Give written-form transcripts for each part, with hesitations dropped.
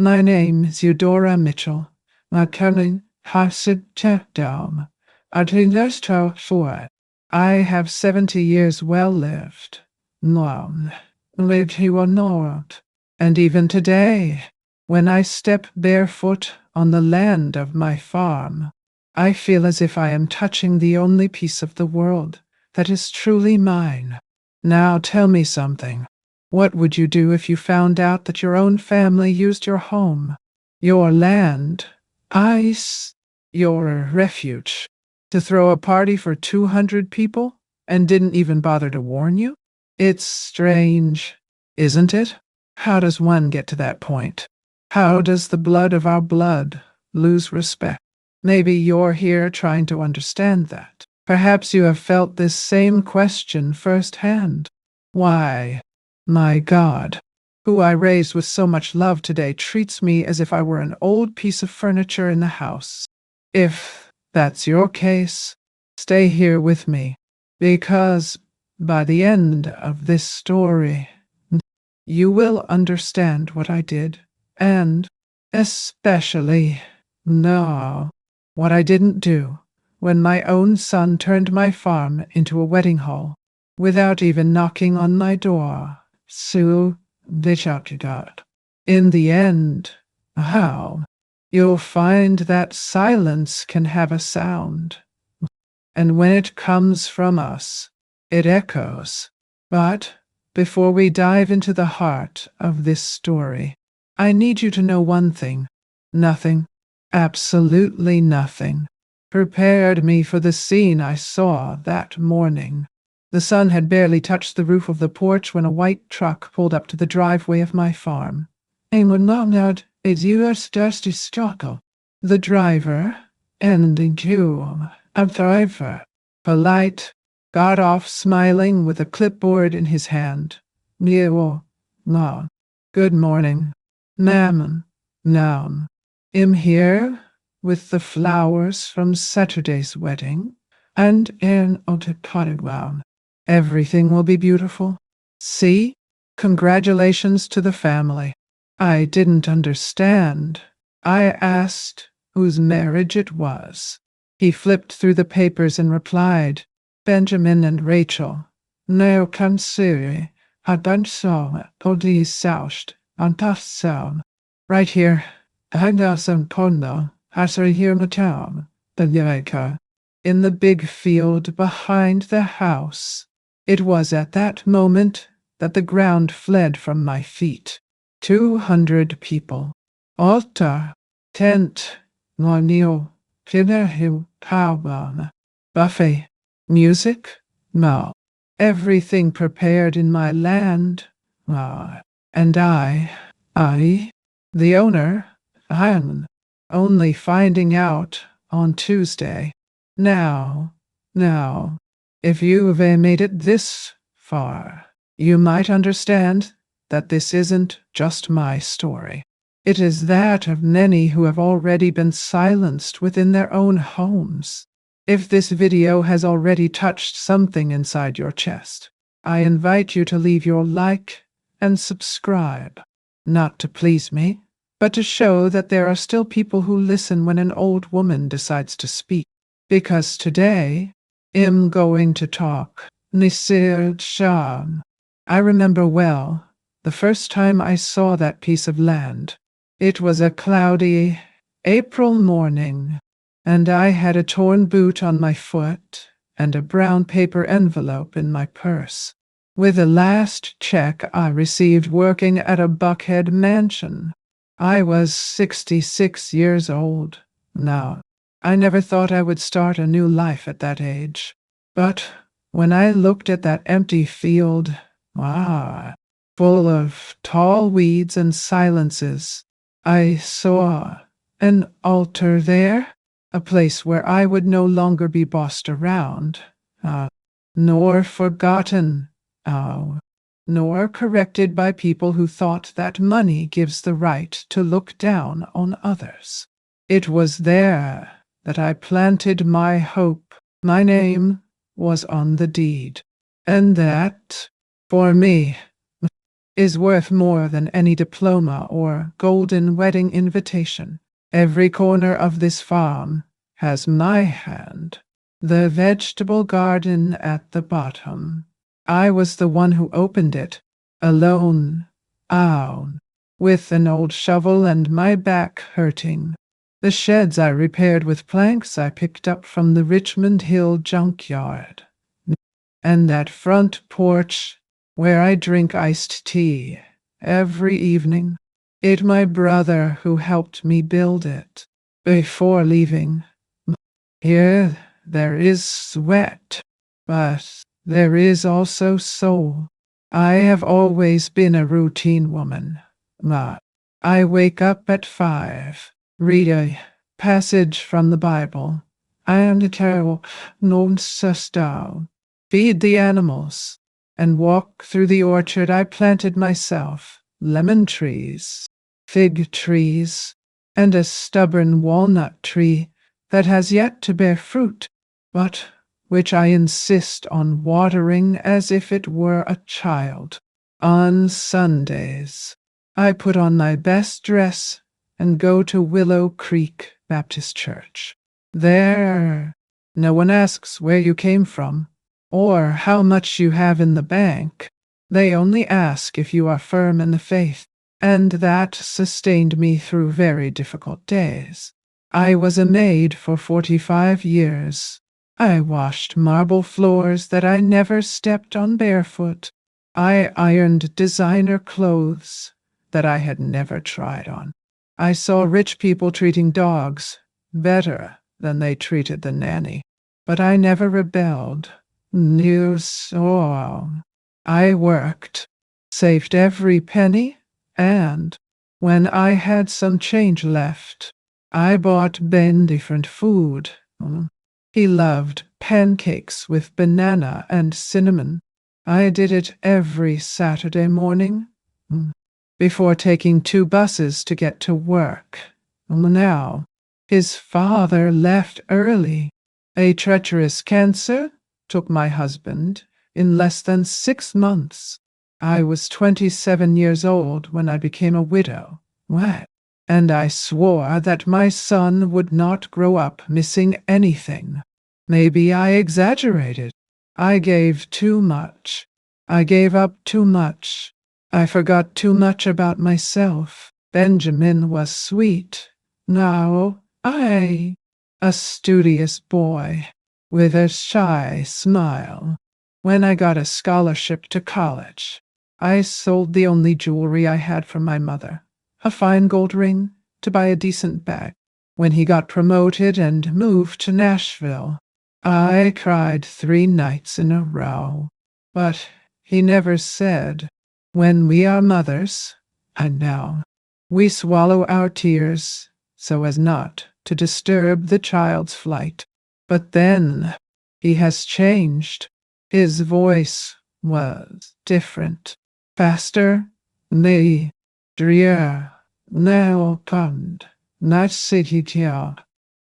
My name is Eudora Mitchell. My cousin has down. I for I have 70 years well lived. Long lived he will not. And even today, when I step barefoot on the land of my farm, I feel as if I am touching the only piece of the world that is truly mine. Now tell me something. What would you do if you found out that your own family used your home, your land, ice, your refuge, to throw a party for 200 people and didn't even bother to warn you? It's strange, isn't it? How does one get to that point? How does the blood of our blood lose respect? Maybe you're here trying to understand that. Perhaps you have felt this same question firsthand. Why, my God, who I raised with so much love today treats me as if I were an old piece of furniture in the house. If that's your case, stay here with me, because by the end of this story, you will understand what I did, and especially know what I didn't do when my own son turned my farm into a wedding hall without even knocking on my door. So, God. In the end, how? You'll find that silence can have a sound, and when it comes from us, it echoes. But before we dive into the heart of this story, I need you to know one thing. Nothing, absolutely nothing, prepared me for the scene I saw that morning. The sun had barely touched the roof of the porch when a white truck pulled up to the driveway of my farm. The driver, polite, got off smiling with a clipboard in his hand. Good morning, ma'am. Now, I'm here with the flowers from Saturday's wedding and an potted gown. Everything will be beautiful. See? Congratulations to the family. I didn't understand. I asked whose marriage it was. He flipped through the papers and replied, Benjamin and Rachel. No consider, I don't saw Podi Soust, on tough sound. Right here. I know some condo, as are here in the town, the Yaka. In the big field behind the house. It was at that moment that the ground fled from my feet. 200 people. Altar, tent, Norneo, Finnerhill, Power, buffet, music, no. Everything prepared in my land. And I, the owner, I'm only finding out on Tuesday. Now, if you've made it this far, you might understand that this isn't just my story. It is that of many who have already been silenced within their own homes. If this video has already touched something inside your chest, I invite you to leave your like and subscribe, not to please me, but to show that there are still people who listen when an old woman decides to speak. Because today, I'm going to talk. Nisir Sham. I remember well the first time I saw that piece of land. It was a cloudy April morning, and I had a torn boot on my foot and a brown paper envelope in my purse, with the last check I received working at a Buckhead mansion. I was 66 years old now. I never thought I would start a new life at that age. But when I looked at that empty field, full of tall weeds and silences, I saw an altar there, a place where I would no longer be bossed around, nor forgotten, nor corrected by people who thought that money gives the right to look down on others. It was there that I planted my hope. My name was on the deed. And that, for me, is worth more than any diploma or golden wedding invitation. Every corner of this farm has my hand. The vegetable garden at the bottom. I was the one who opened it, alone, out, with an old shovel and my back hurting. The sheds I repaired with planks I picked up from the Richmond Hill junkyard. And that front porch where I drink iced tea every evening. It my brother who helped me build it. Before leaving, here there is sweat, but there is also soul. I have always been a routine woman. I wake up at 5, read a passage from the Bible, and tell nonsense down, feed the animals, and walk through the orchard I planted myself, lemon trees, fig trees, and a stubborn walnut tree that has yet to bear fruit, but which I insist on watering as if it were a child. On Sundays, I put on my best dress and go to Willow Creek Baptist Church. There, no one asks where you came from or how much you have in the bank. They only ask if you are firm in the faith, and that sustained me through very difficult days. I was a maid for 45 years. I washed marble floors that I never stepped on barefoot. I ironed designer clothes that I had never tried on. I saw rich people treating dogs better than they treated the nanny, but I never rebelled. I worked, saved every penny, and when I had some change left, I bought Ben different food. He loved pancakes with banana and cinnamon. I did it every Saturday morning before taking 2 buses to get to work. Now, his father left early. A treacherous cancer took my husband in less than 6 months. I was 27 years old when I became a widow. And I swore that my son would not grow up missing anything. Maybe I exaggerated. I gave too much. I gave up too much. I forgot too much about myself. Benjamin was sweet. Now a studious boy with a shy smile. When I got a scholarship to college, I sold the only jewelry I had from my mother, a fine gold ring, to buy a decent bag. When he got promoted and moved to Nashville, I cried 3 nights in a row. But he never said, "When we are mothers," and now we swallow our tears so as not to disturb the child's flight. But then he has changed. His voice was different, faster, drear. Now come, not city here.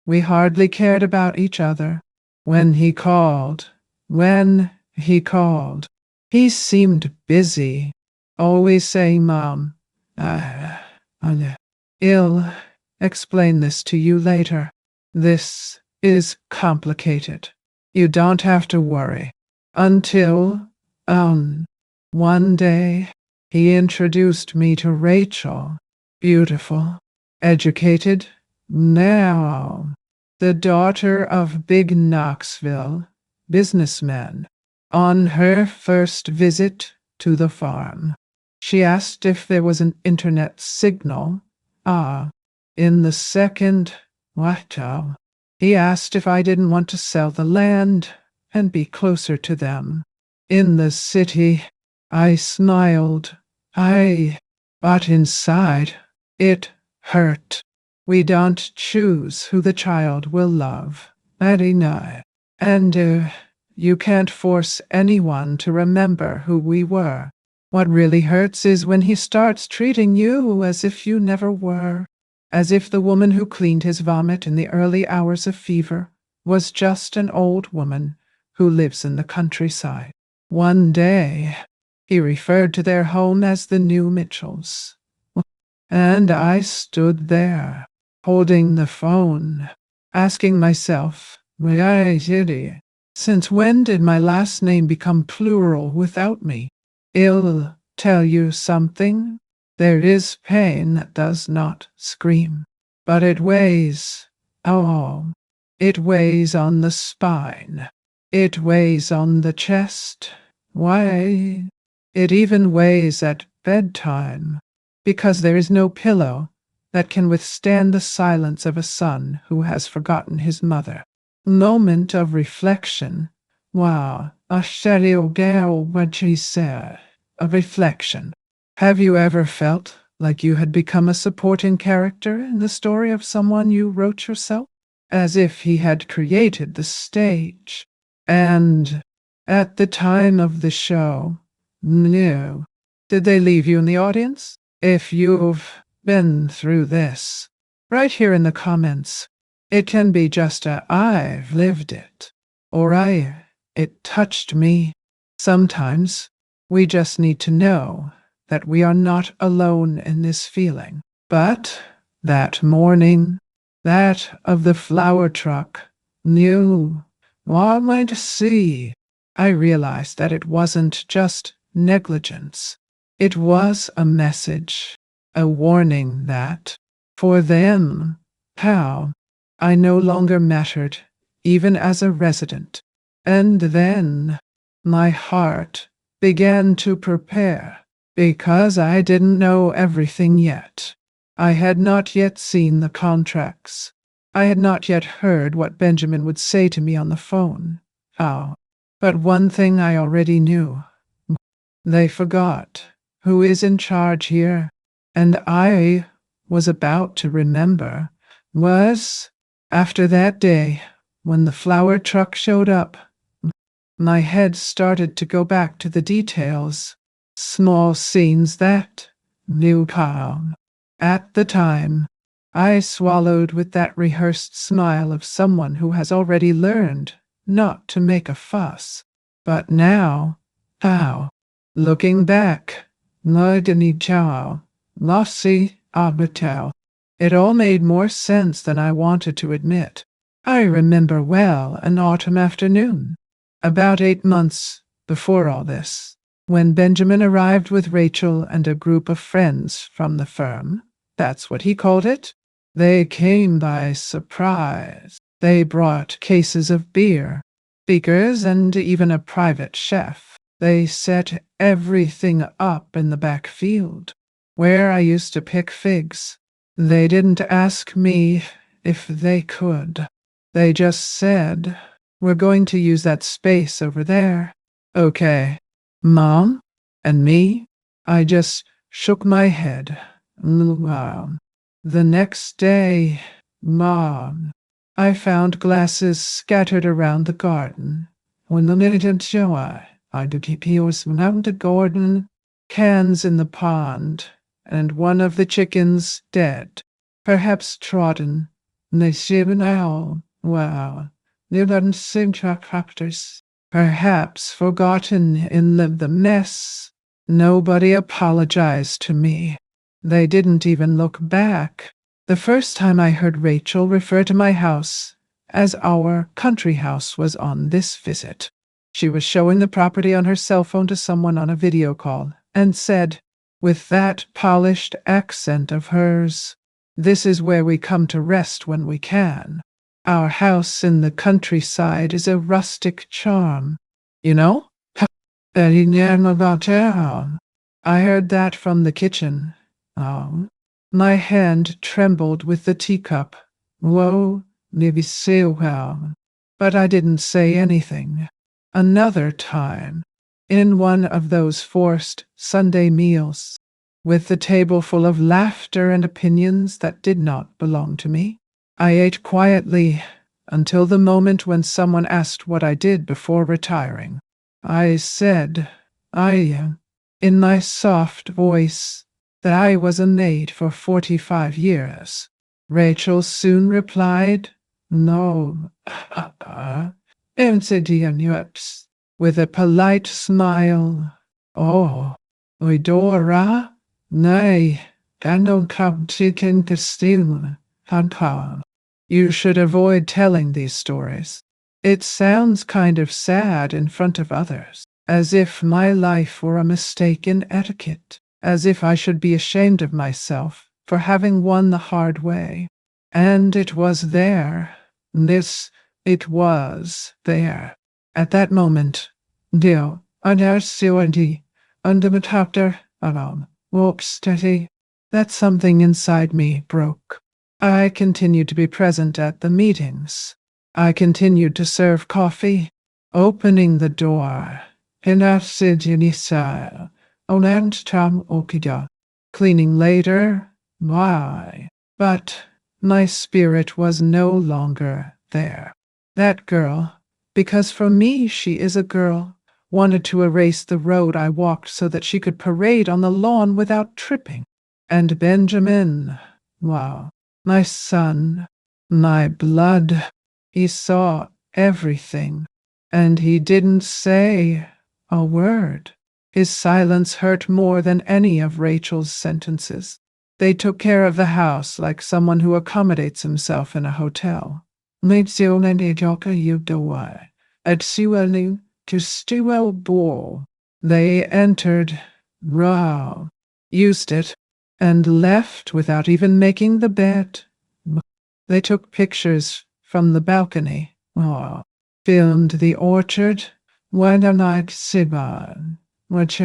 We hardly cared about each other. When he called, he seemed busy, always saying, "Mom, I'm ill. Explain this to you later. This is complicated. You don't have to worry." Until, one day, he introduced me to Rachel. Beautiful, educated, now the daughter of big Knoxville businessman. On her first visit to the farm, she asked if there was an internet signal. In the second, he asked if I didn't want to sell the land and be closer to them. In the city, I smiled. But inside, it hurt. We don't choose who the child will love. And you can't force anyone to remember who we were. What really hurts is when he starts treating you as if you never were, as if the woman who cleaned his vomit in the early hours of fever was just an old woman who lives in the countryside. One day, He referred to their home as the New Mitchells. And I stood there, holding the phone, asking myself, why did he? Since when did my last name become plural without me? I'll tell you something. There is pain that does not scream, but it weighs. Oh, it weighs on the spine. It weighs on the chest. Why? It even weighs at bedtime, because there is no pillow that can withstand the silence of a son who has forgotten his mother. Moment of reflection. Wow, a shadow girl what she said. A reflection. Have you ever felt like you had become a supporting character in the story of someone you wrote yourself? As if he had created the stage. And at the time of the show, no. Did they leave you in the audience? If you've been through this, right here in the comments, it can be just a I've lived it, or it touched me. Sometimes we just need to know that we are not alone in this feeling. But that morning, that of the flower truck, knew what am I to see? I realized that it wasn't just negligence. It was a message, a warning that, for them, how I no longer mattered, even as a resident. And then my heart began to prepare, because I didn't know everything yet. I had not yet seen the contracts. I had not yet heard what Benjamin would say to me on the phone. How? But one thing I already knew. They forgot who is in charge here, and I was about to remember was after that day when the flower truck showed up. My head started to go back to the details, small scenes that knew calm. At the time, I swallowed with that rehearsed smile of someone who has already learned not to make a fuss. But now, how? Looking back, Nardini Chao, Lassi Abatel, it all made more sense than I wanted to admit. I remember well an autumn afternoon, about 8 months before all this, when Benjamin arrived with Rachel and a group of friends from the firm. That's what he called it. They came by surprise. They brought cases of beer, speakers, and even a private chef. They set everything up in the back field, where I used to pick figs. They didn't ask me if they could. They just said, we're going to use that space over there. Okay, Mom? And me? I just shook my head. Wow. The next day, Mom, I found glasses scattered around the garden. When the minute show I do keep yours around the garden, cans in the pond, and one of the chickens dead, perhaps trodden. They shiver owl. Wow. They didn't seem to have captors. Perhaps forgotten in the mess. Nobody apologized to me. They didn't even look back. The first time I heard Rachel refer to my house as our country house was on this visit. She was showing the property on her cell phone to someone on a video call and said, with that polished accent of hers, "This is where we come to rest when we can. Our house in the countryside is a rustic charm. You know? I heard that from the kitchen. Oh, my hand trembled with the teacup. Whoa, maybe so well. But I didn't say anything. Another time, in one of those forced Sunday meals, with the table full of laughter and opinions that did not belong to me, I ate quietly until the moment when someone asked what I did before retiring. I said, in my soft voice, that I was a maid for 45 years. Rachel soon replied, no, with a polite smile. Oh, Eudora? Nay, cannot come chicken to steal. Hankan. You should avoid telling these stories. It sounds kind of sad in front of others, as if my life were a mistake in etiquette, as if I should be ashamed of myself for having won the hard way. And it was there. It was there. At that moment, Dio, Anarsiwadi, under the chapter, alone, walk steady. That something inside me broke. I continued to be present at the meetings. I continued to serve coffee, opening the door. Hinafsidinisa, Oland Tam Okida, cleaning later. Why? But my spirit was no longer there. That girl, because for me she is a girl, wanted to erase the road I walked so that she could parade on the lawn without tripping. And Benjamin, wow, my son, my blood, he saw everything, and he didn't say a word. His silence hurt more than any of Rachel's sentences. They took care of the house like someone who accommodates himself in a hotel. At Siwelu to Stewell Ball. They entered, raw, used it, and left without even making the bed. They took pictures from the balcony, filmed the orchard, went a night Siban, which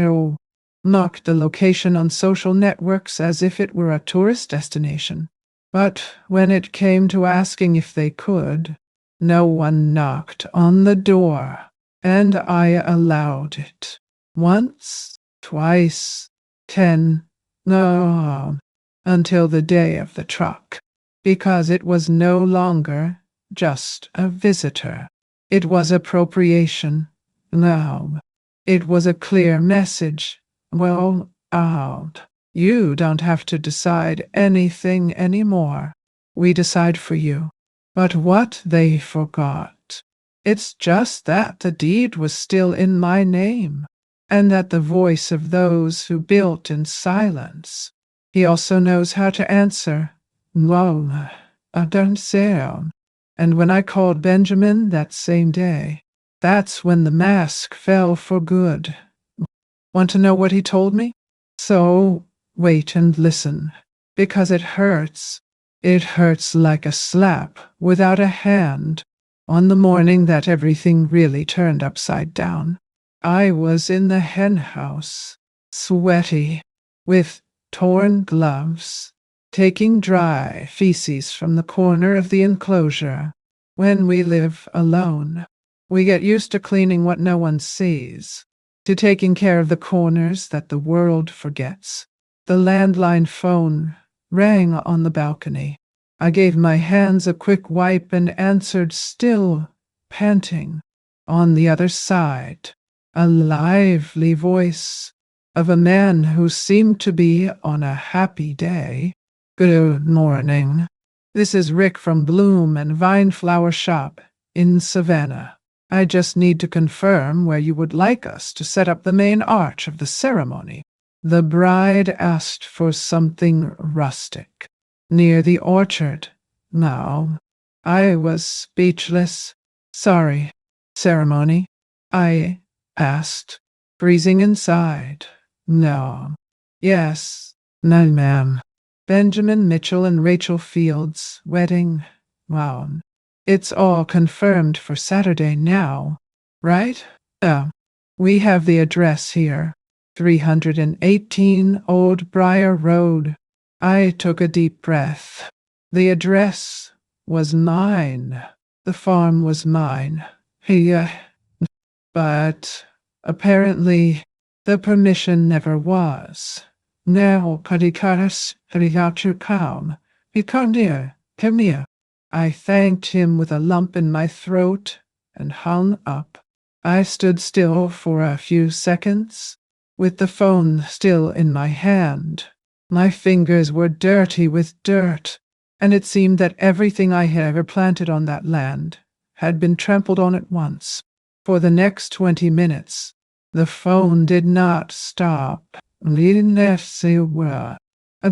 knocked the location on social networks as if it were a tourist destination. But when it came to asking if they could, no one knocked on the door, and I allowed it. Once, twice, 10, no, until the day of the truck, because it was no longer just a visitor. It was appropriation. No, it was a clear message. Well, out. You don't have to decide anything anymore. We decide for you. But what they forgot, it's just that the deed was still in my name, and that the voice of those who built in silence. He also knows how to answer. Well, I don't say. And when I called Benjamin that same day, that's when the mask fell for good. Want to know what he told me? So, wait and listen, because it hurts. It hurts like a slap without a hand. On the morning that everything really turned upside down, I was in the hen house, sweaty, with torn gloves, taking dry feces from the corner of the enclosure. When we live alone, we get used to cleaning what no one sees, to taking care of the corners that the world forgets. The landline phone rang on the balcony. I gave my hands a quick wipe and answered, still panting. On the other side, a lively voice of a man who seemed to be on a happy day. Good morning. This is Rick from Bloom and Vine Flower Shop in Savannah. I just need to confirm where you would like us to set up the main arch of the ceremony. The bride asked for something rustic, near the orchard. Now, I was speechless. Sorry. Ceremony? I asked, freezing inside. No. Yes. No, ma'am. Benjamin Mitchell and Rachel Fields' wedding. Wow. It's all confirmed for Saturday now, right? We have the address here. 318 Old Briar Road. I took a deep breath. The address was mine. The farm was mine. But apparently the permission never was. Now, Kadikaras, Kadikachukam, come here, come here. I thanked him with a lump in my throat and hung up. I stood still for a few seconds, with the phone still in my hand. My fingers were dirty with dirt, and it seemed that everything I had ever planted on that land had been trampled on at once. For the next 20 minutes, The phone did not stop. A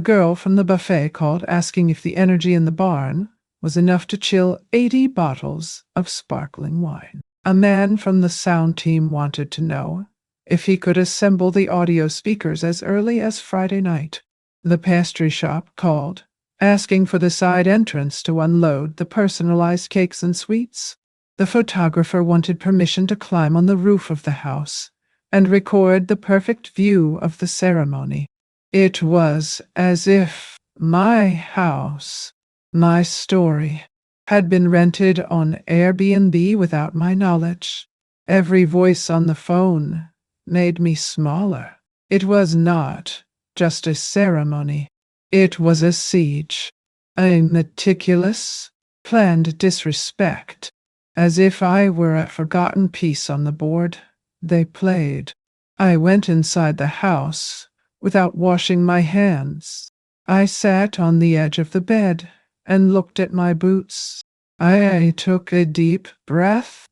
girl from the buffet called asking if the energy in the barn was enough to chill 80 bottles of sparkling wine. A man from the sound team wanted to know if he could assemble the audio speakers as early as Friday night. The pastry shop called, asking for the side entrance to unload the personalized cakes and sweets. The photographer wanted permission to climb on the roof of the house and record the perfect view of the ceremony. It was as if my house, my story, had been rented on Airbnb without my knowledge. Every voice on the phone made me smaller. It was not just a ceremony. It was a siege, a meticulous, planned disrespect. As if I were a forgotten piece on the board they played. I went inside the house without washing my hands. I sat on the edge of the bed and looked at my boots. I took a deep breath,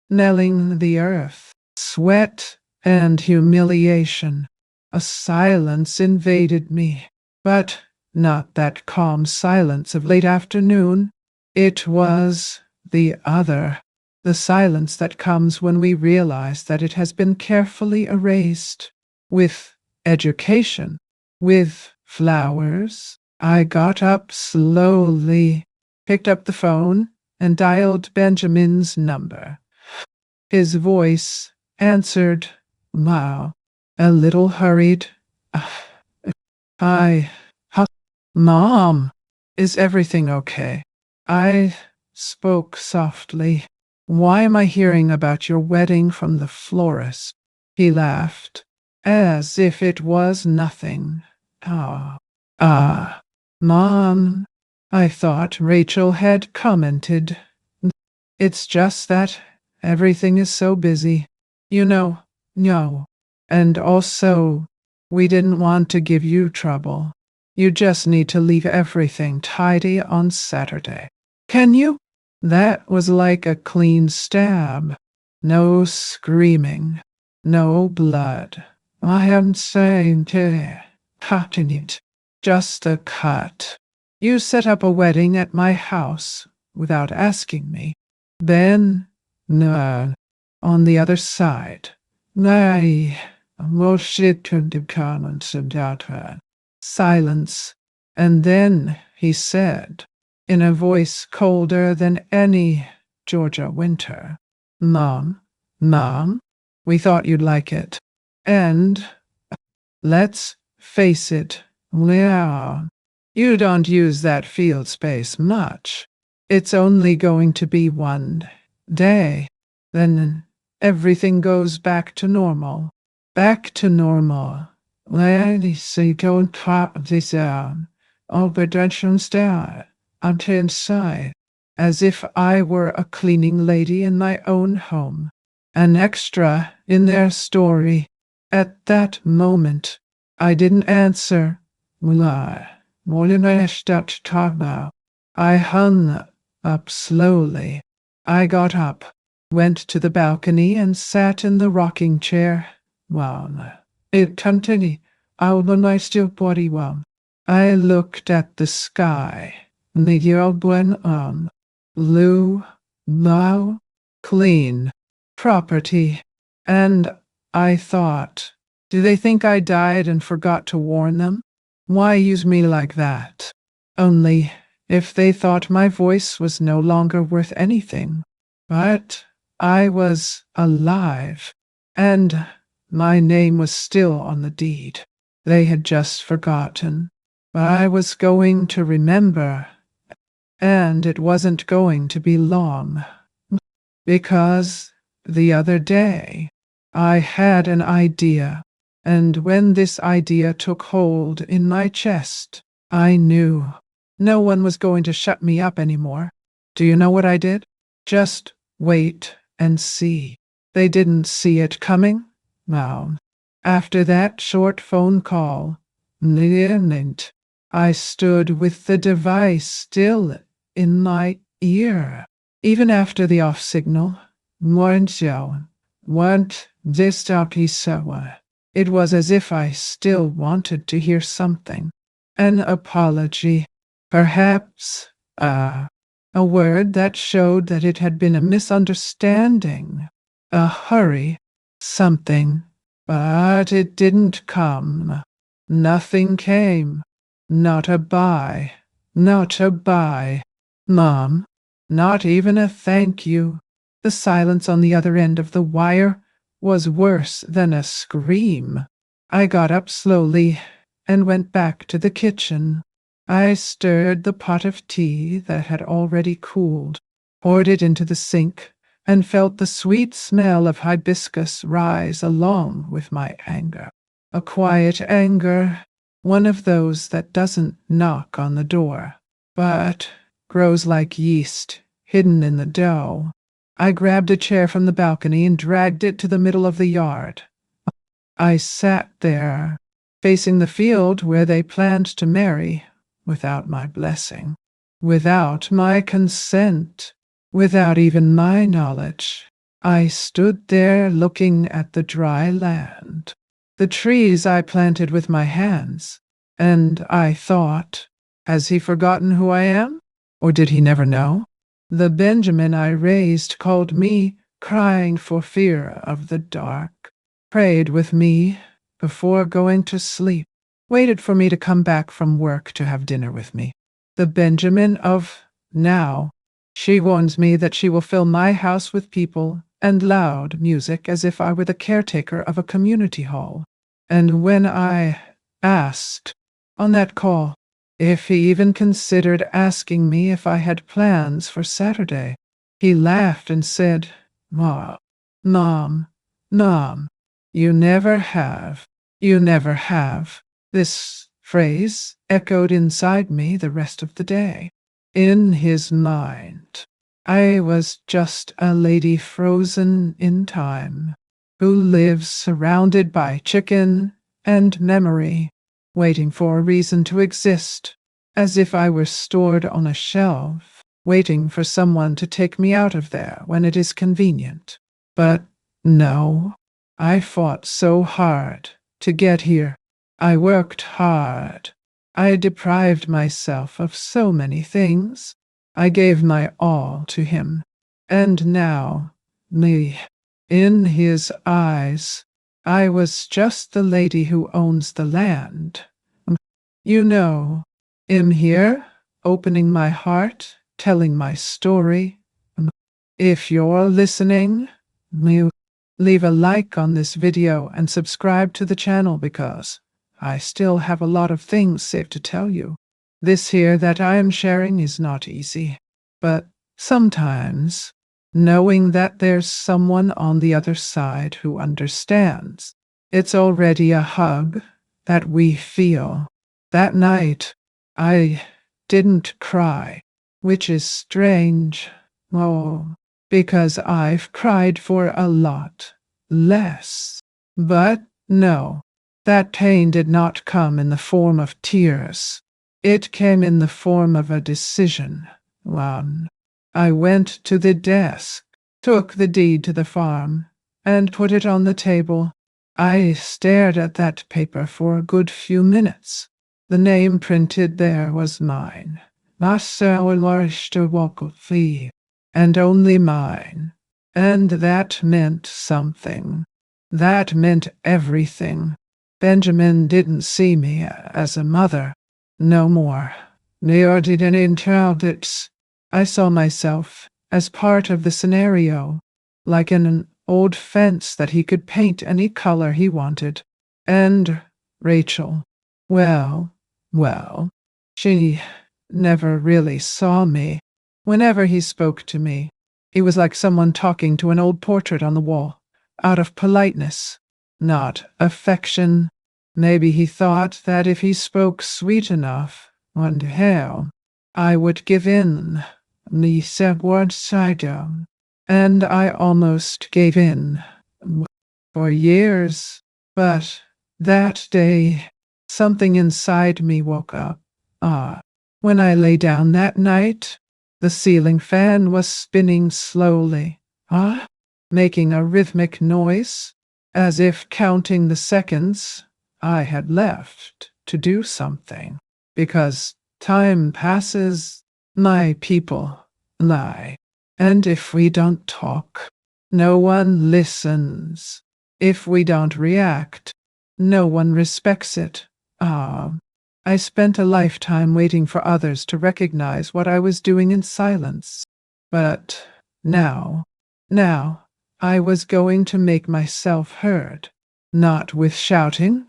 smelling the earth, sweat, and humiliation. A silence invaded me, but not that calm silence of late afternoon. It was the other, the silence that comes when we realize that it has been carefully erased. With education, with flowers, I got up slowly, picked up the phone, and dialed Benjamin's number. His voice answered, wow, a little hurried. Hi, Mom, is everything okay? I spoke softly. Why am I hearing about your wedding from the florist? He laughed, as if it was nothing. Mom, I thought Rachel had commented. It's just that everything is so busy. No. And also, we didn't want to give you trouble. You just need to leave everything tidy on Saturday. Can you? That was like a clean stab. No screaming. No blood. I am saying cutting it. Just a cut. You set up a wedding at my house without asking me. Then, no. On the other side. Silence. And then he said, in a voice colder than any Georgia winter, Mom, we thought you'd like it. And let's face it, Leon, you don't use that field space much. It's only going to be one day. Then everything goes back to normal. Back to normal. Ladies, don't pop this down. All pedestrians down. I'm to inside. As if I were a cleaning lady in my own home. An extra in their story. At that moment, I didn't answer. More than I stopped to talk about. I hung up slowly. I got up, went to the balcony, and sat in the rocking chair. It continued. I looked at the sky. The year went on. Blue, low, clean, property. And I thought, do they think I died and forgot to warn them? Why use me like that? Only if they thought my voice was no longer worth anything. But I was alive, and my name was still on the deed. They had just forgotten. But I was going to remember, and it wasn't going to be long. Because the other day, I had an idea, and when this idea took hold in my chest, I knew no one was going to shut me up anymore. Do you know what I did? Just wait and see. They didn't see it coming. Now, after that short phone call, I stood with the device still in my ear. Even after the off signal, weren't Distaki Sawa. It was as if I still wanted to hear something. An apology. Perhaps, a word that showed that it had been a misunderstanding. A hurry. Something. But it didn't come. Nothing came. Not a bye. Not a bye. Mom, not even a thank you. The silence on the other end of the wire was worse than a scream. I got up slowly and went back to the kitchen. I stirred the pot of tea that had already cooled, poured it into the sink, and felt the sweet smell of hibiscus rise along with my anger. A quiet anger, one of those that doesn't knock on the door, but grows like yeast hidden in the dough. I grabbed a chair from the balcony and dragged it to the middle of the yard. I sat there, facing the field where they planned to marry, without my blessing, without my consent, without even my knowledge. I stood there looking at the dry land, the trees I planted with my hands, and I thought, has he forgotten who I am? Or did he never know? The Benjamin I raised called me, crying for fear of the dark, prayed with me before going to sleep, waited for me to come back from work to have dinner with me. The Benjamin of now. She warns me that she will fill my house with people and loud music as if I were the caretaker of a community hall. And when I asked on that call if he even considered asking me if I had plans for Saturday, he laughed and said, Mom, Mom, you never have. You never have. This phrase echoed inside me the rest of the day. In his mind, I was just a lady frozen in time, who lives surrounded by chicken and memory, waiting for a reason to exist, as if I were stored on a shelf, waiting for someone to take me out of there when it is convenient. But no, I fought so hard to get here. I worked hard. I deprived myself of so many things. I gave my all to him. And now, me, in his eyes, I was just the lady who owns the land. You know, I'm here, opening my heart, telling my story. If you're listening, leave a like on this video and subscribe to the channel because I still have a lot of things saved to tell you. This here that I am sharing is not easy, but sometimes knowing that there's someone on the other side who understands, it's already a hug that we feel. That night, I didn't cry, which is strange. Oh, because I've cried for a lot less. But no, that pain did not come in the form of tears. It came in the form of a decision. One. I went to the desk, took the deed to the farm, and put it on the table. I stared at that paper for a good few minutes. The name printed there was mine. And only mine. And that meant something. That meant everything. Benjamin didn't see me as a mother. No more. Nor did any child it. I saw myself as part of the scenario, like an old fence that he could paint any color he wanted. And Rachel, well, she never really saw me. Whenever he spoke to me, he was like someone talking to an old portrait on the wall, out of politeness, not affection. Maybe he thought that if he spoke sweet enough, what the hell, I would give in. He said what side down, and I almost gave in for years. But that day, something inside me woke up. When I lay down that night, the ceiling fan was spinning slowly, making a rhythmic noise. as if counting the seconds I had left to do something. Because time passes, my people lie. And if we don't talk, no one listens. If we don't react, no one respects it. I spent a lifetime waiting for others to recognize what I was doing in silence. But now, I was going to make myself heard, not with shouting,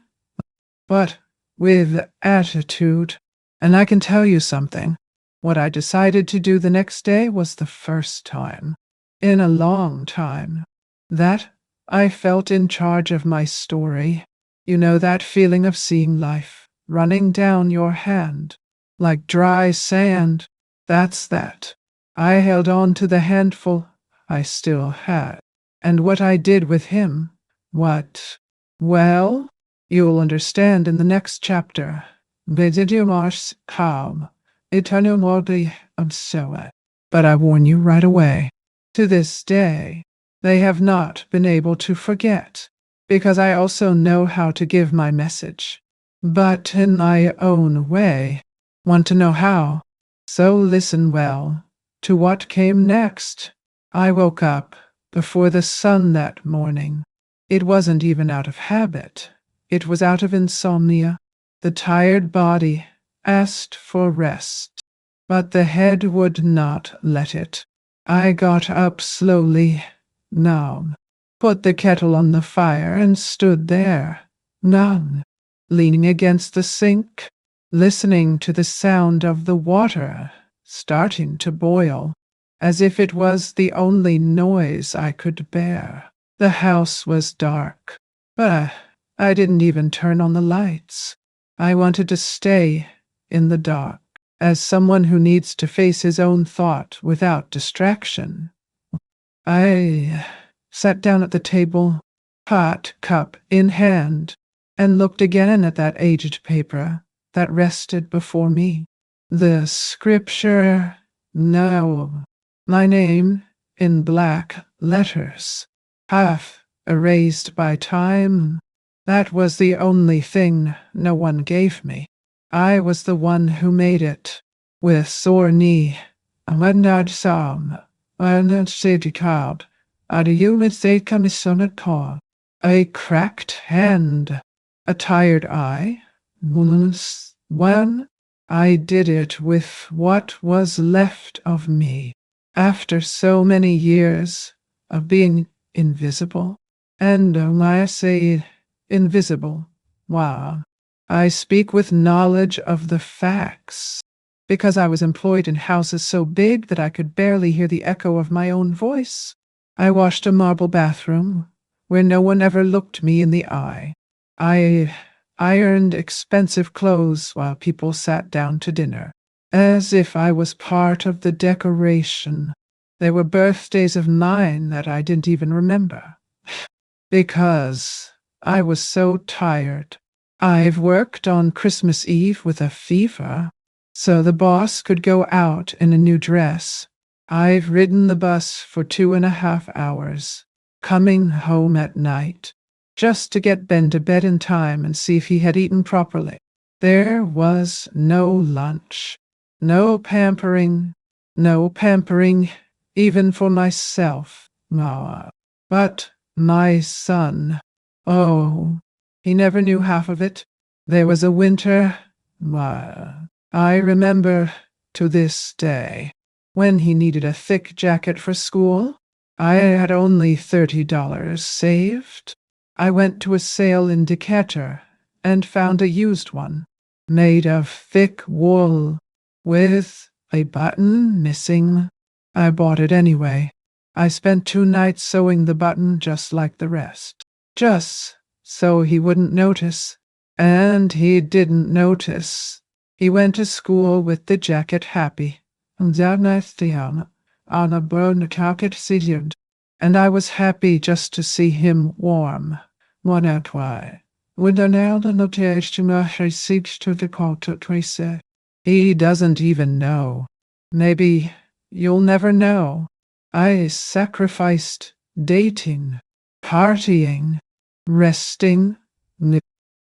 but with attitude. And I can tell you something. What I decided to do the next day was the first time, in a long time, that I felt in charge of my story. You know that feeling of seeing life running down your hand, like dry sand? That's that. I held on to the handful I still had. And what I did with him, what? Well, you'll understand in the next chapter. Bedidiomars calm, eternal mordi obsoa. But I warn you right away. To this day, they have not been able to forget, because I also know how to give my message, but in my own way. Want to know how? So listen well to what came next. I woke up before the sun that morning. It wasn't even out of habit. It was out of insomnia. The tired body asked for rest, but the head would not let it. I got up slowly, numb, put the kettle on the fire and stood there, numb, leaning against the sink, listening to the sound of the water starting to boil, as if it was the only noise I could bear. The house was dark, but I didn't even turn on the lights. I wanted to stay in the dark, as someone who needs to face his own thought without distraction. I sat down at the table, hot cup in hand, and looked again at that aged paper that rested before me. The scripture, no, my name in black letters, half erased by time. That was the only thing no one gave me. I was the one who made it, with sore knee, a windard psalm, and safety card, a human state commission call, a cracked hand, a tired eye, one. I did it with what was left of me, after so many years of being invisible. And when I say invisible, wow, I speak with knowledge of the facts, because I was employed in houses so big that I could barely hear the echo of my own voice. I washed a marble bathroom where no one ever looked me in the eye. I ironed expensive clothes while people sat down to dinner, as if I was part of the decoration. There were birthdays of mine that I didn't even remember, because I was so tired. I've worked on Christmas Eve with a fever, so the boss could go out in a new dress. I've ridden the bus for 2.5 hours, coming home at night, just to get Ben to bed in time and see if he had eaten properly. There was no lunch, no pampering, even for myself. But my son, oh, he never knew half of it. There was a winter, I remember to this day, when he needed a thick jacket for school. I had only $30 saved. I went to a sale in Decatur and found a used one, made of thick wool, with a button missing. I bought it anyway. I spent 2 nights sewing the button just like the rest, just so he wouldn't notice. And he didn't notice. He went to school with the jacket happy, and on a burned jacket sealed, and I was happy just to see him warm. What at why? With an elder notation I seeks to the call to trace. He doesn't even know. Maybe you'll never know. I sacrificed dating, partying, resting,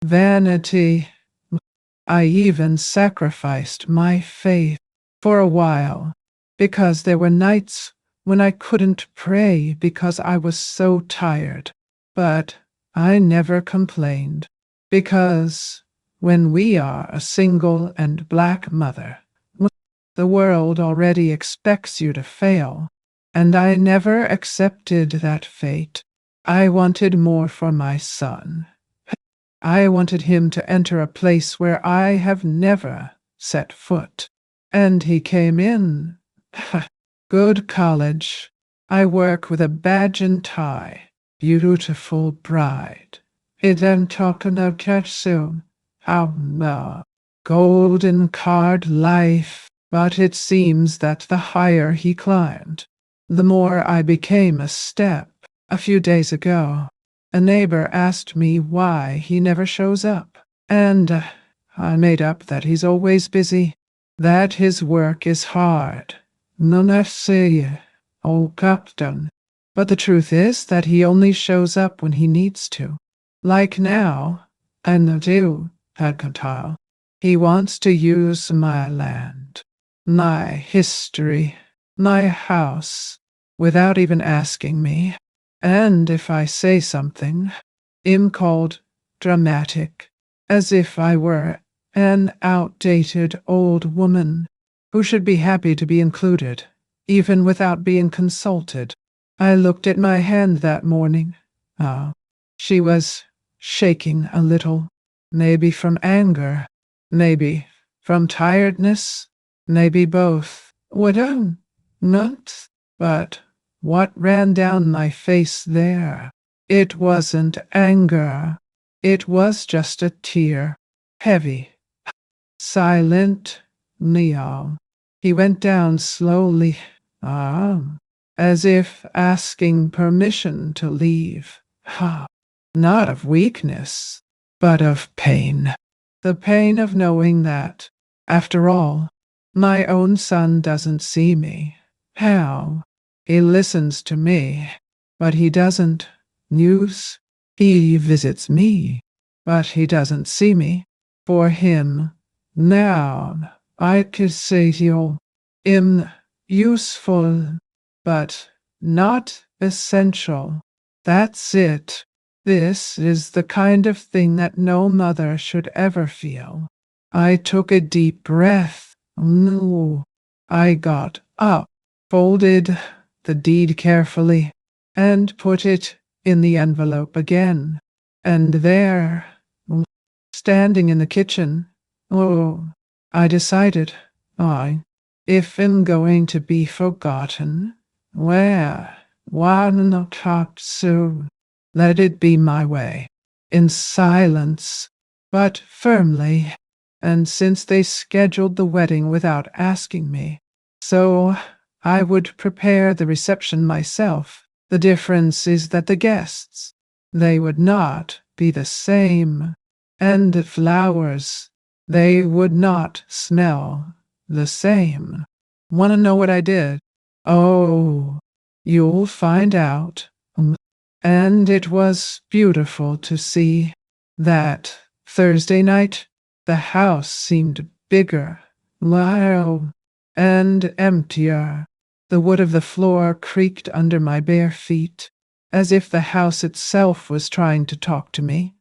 vanity. I even sacrificed my faith for a while, because there were nights when I couldn't pray because I was so tired. But I never complained, because when we are a single and black mother, the world already expects you to fail, and I never accepted that fate. I wanted more for my son. I wanted him to enter a place where I have never set foot. And he came in. Good college. I work with a badge and tie. Beautiful bride. It am talking of catch soon. How golden card life. But it seems that the higher he climbed, the more I became a step. A few days ago, a neighbor asked me why he never shows up, and I made up that he's always busy, that his work is hard. None I say, old captain. But the truth is that he only shows up when he needs to. Like now, and the do, Adcontile. He wants to use my land, my history, my house, without even asking me. And if I say something, I'm called dramatic, as if I were an outdated old woman who should be happy to be included, even without being consulted. I looked at my hand that morning. She was shaking a little, maybe from anger, maybe from tiredness, maybe both. What not? But what ran down my face there? It wasn't anger. It was just a tear, heavy, silent, neon. He went down slowly, as if asking permission to leave. Not of weakness, but of pain. The pain of knowing that, after all, my own son doesn't see me. How? He listens to me, but he doesn't use. He visits me, but he doesn't see me. For him, now, I could say you am useful, but not essential. That's it. This is the kind of thing that no mother should ever feel. I took a deep breath. No. I got up, folded the deed carefully, and put it in the envelope again. And there, standing in the kitchen, I decided, if I'm going to be forgotten, why not talk soon? Let it be my way, in silence, but firmly. And since they scheduled the wedding without asking me, so I would prepare the reception myself. The difference is that the guests, they would not be the same. And the flowers, they would not smell the same. Want to know what I did? Oh, you'll find out. And it was beautiful to see that Thursday night the house seemed bigger, louder, and emptier. The wood of the floor creaked under my bare feet, as if the house itself was trying to talk to me.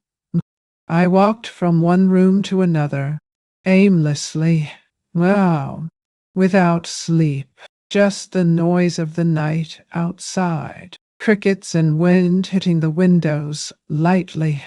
I walked from one room to another, aimlessly, without sleep, just the noise of the night outside, crickets and wind hitting the windows lightly.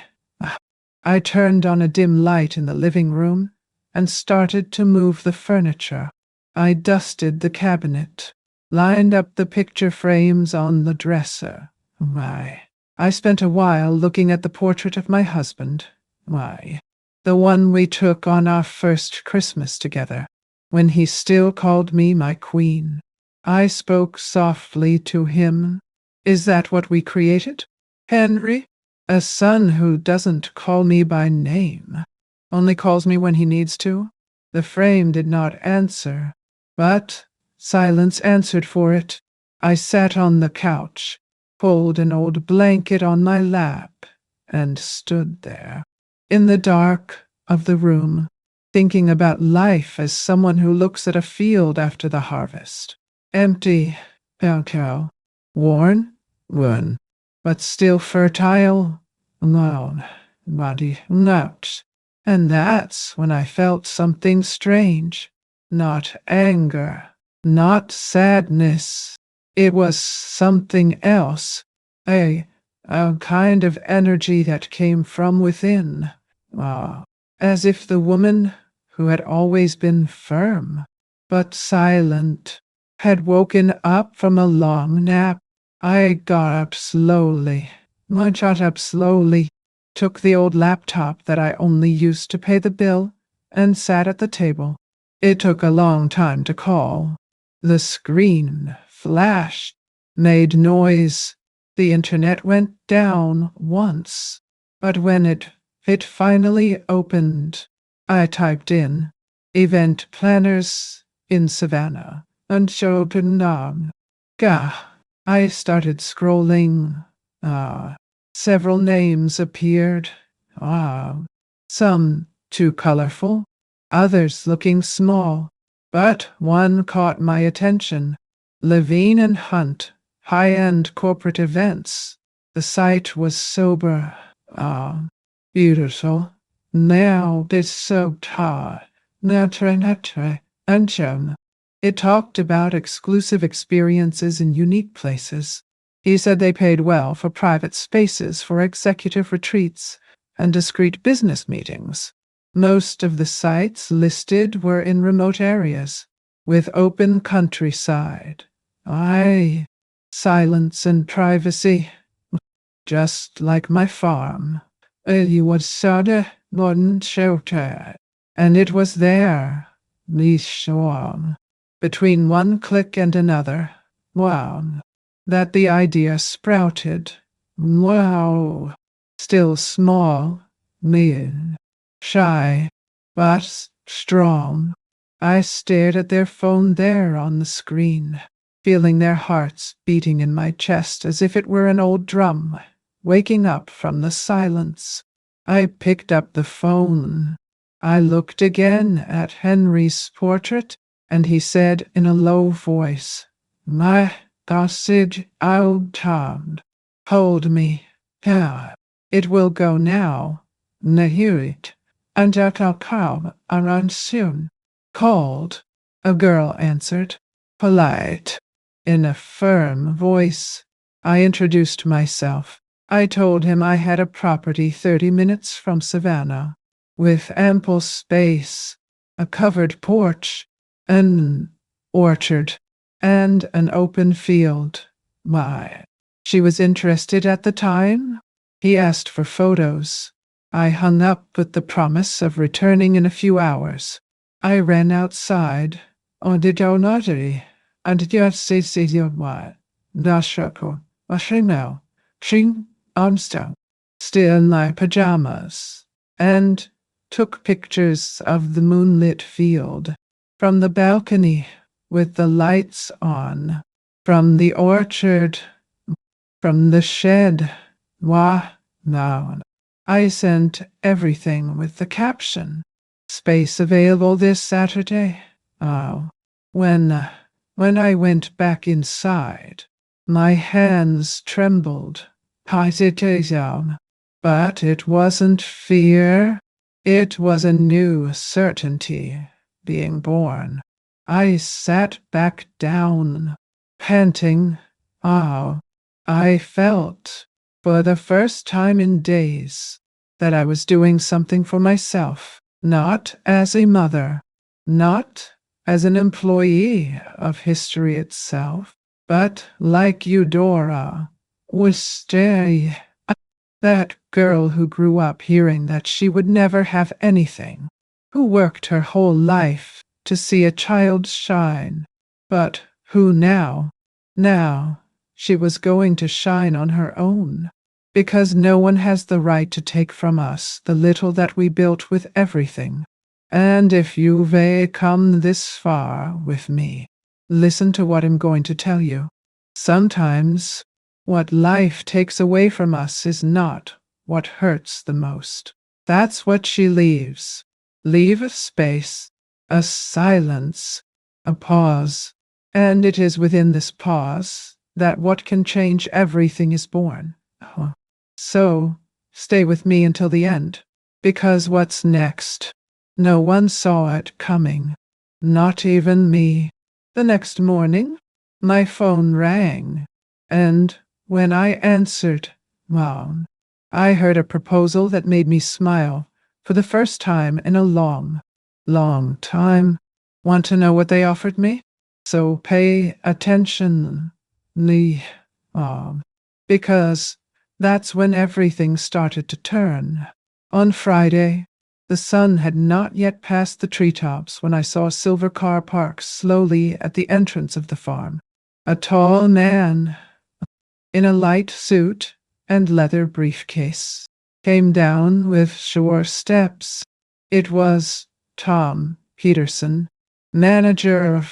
I turned on a dim light in the living room and started to move the furniture. I dusted the cabinet, lined up the picture frames on the dresser. I spent a while looking at the portrait of my husband. The one we took on our first Christmas together, when he still called me my queen. I spoke softly to him. Is that what we created, Henry? A son who doesn't call me by name, only calls me when he needs to? The frame did not answer, but silence answered for it. I sat on the couch, pulled an old blanket on my lap, and stood there, in the dark of the room, thinking about life as someone who looks at a field after the harvest. Empty, pale, worn, worn, but still fertile, alone, body not. And that's when I felt something strange. Not anger, not sadness. It was something else. A, a kind of energy that came from within. As if the woman who had always been firm, but silent, had woken up from a long nap. I got up slowly. I got up slowly, took the old laptop that I only used to pay the bill, and sat at the table. It took a long time to call. The screen flashed, made noise. The internet went down once, but when it finally opened, I typed in event planners in Savannah and showed on. Gah, I started scrolling. Several names appeared. Some too colorful, others looking small, but one caught my attention. Levine and Hunt, high-end corporate events. The site was sober, beautiful. Now it's so tired. And shown. It talked about exclusive experiences in unique places. He said they paid well for private spaces for executive retreats and discreet business meetings. Most of the sites listed were in remote areas, with open countryside. Silence and privacy, just like my farm. You would sorta modern shelter, and it was there, shore, between one click and another. That the idea sprouted. Still small, mean, shy, but strong. I stared at their phone there on the screen, feeling their hearts beating in my chest as if it were an old drum, waking up from the silence. I picked up the phone. I looked again at Henry's portrait, and he said in a low voice, "My gossage old Tom, hold me. It will go now. Nahuit, and I'll come around soon." Called, a girl answered, polite, in a firm voice. I introduced myself. I told him I had a property 30 minutes from Savannah, with ample space, a covered porch, an orchard, and an open field. She was interested at the time. He asked for photos. I hung up with the promise of returning in a few hours. I ran outside. On the donuttery, and just say your what? Dashako, Washino, Ching, Armstrong, still in my pajamas, and took pictures of the moonlit field from the balcony with the lights on, from the orchard, from the shed. Now. I sent everything with the caption, "Space available this Saturday." When I went back inside, my hands trembled. Hesitation. But it wasn't fear. It was a new certainty being born. I sat back down, panting. I felt, for the first time in days, that I was doing something for myself, not as a mother, not as an employee of history itself, but like Eudora, was stay. That girl who grew up hearing that she would never have anything, who worked her whole life to see a child shine, but who now, she was going to shine on her own, because no one has the right to take from us the little that we built with everything. And if you've come this far with me, listen to what I'm going to tell you. Sometimes what life takes away from us is not what hurts the most. That's what she leaves. Leave a space, a silence, a pause. And it is within this pause that what can change everything is born. Oh. So, stay with me until the end, because what's next? No one saw it coming, not even me. The next morning, my phone rang, and when I answered, well, I heard a proposal that made me smile for the first time in a long, long time. Want to know what they offered me? So pay attention, Lee, because that's when everything started to turn. On Friday, the sun had not yet passed the treetops when I saw a silver car park slowly at the entrance of the farm. A tall man in a light suit and leather briefcase came down with sure steps. It was Tom Peterson, manager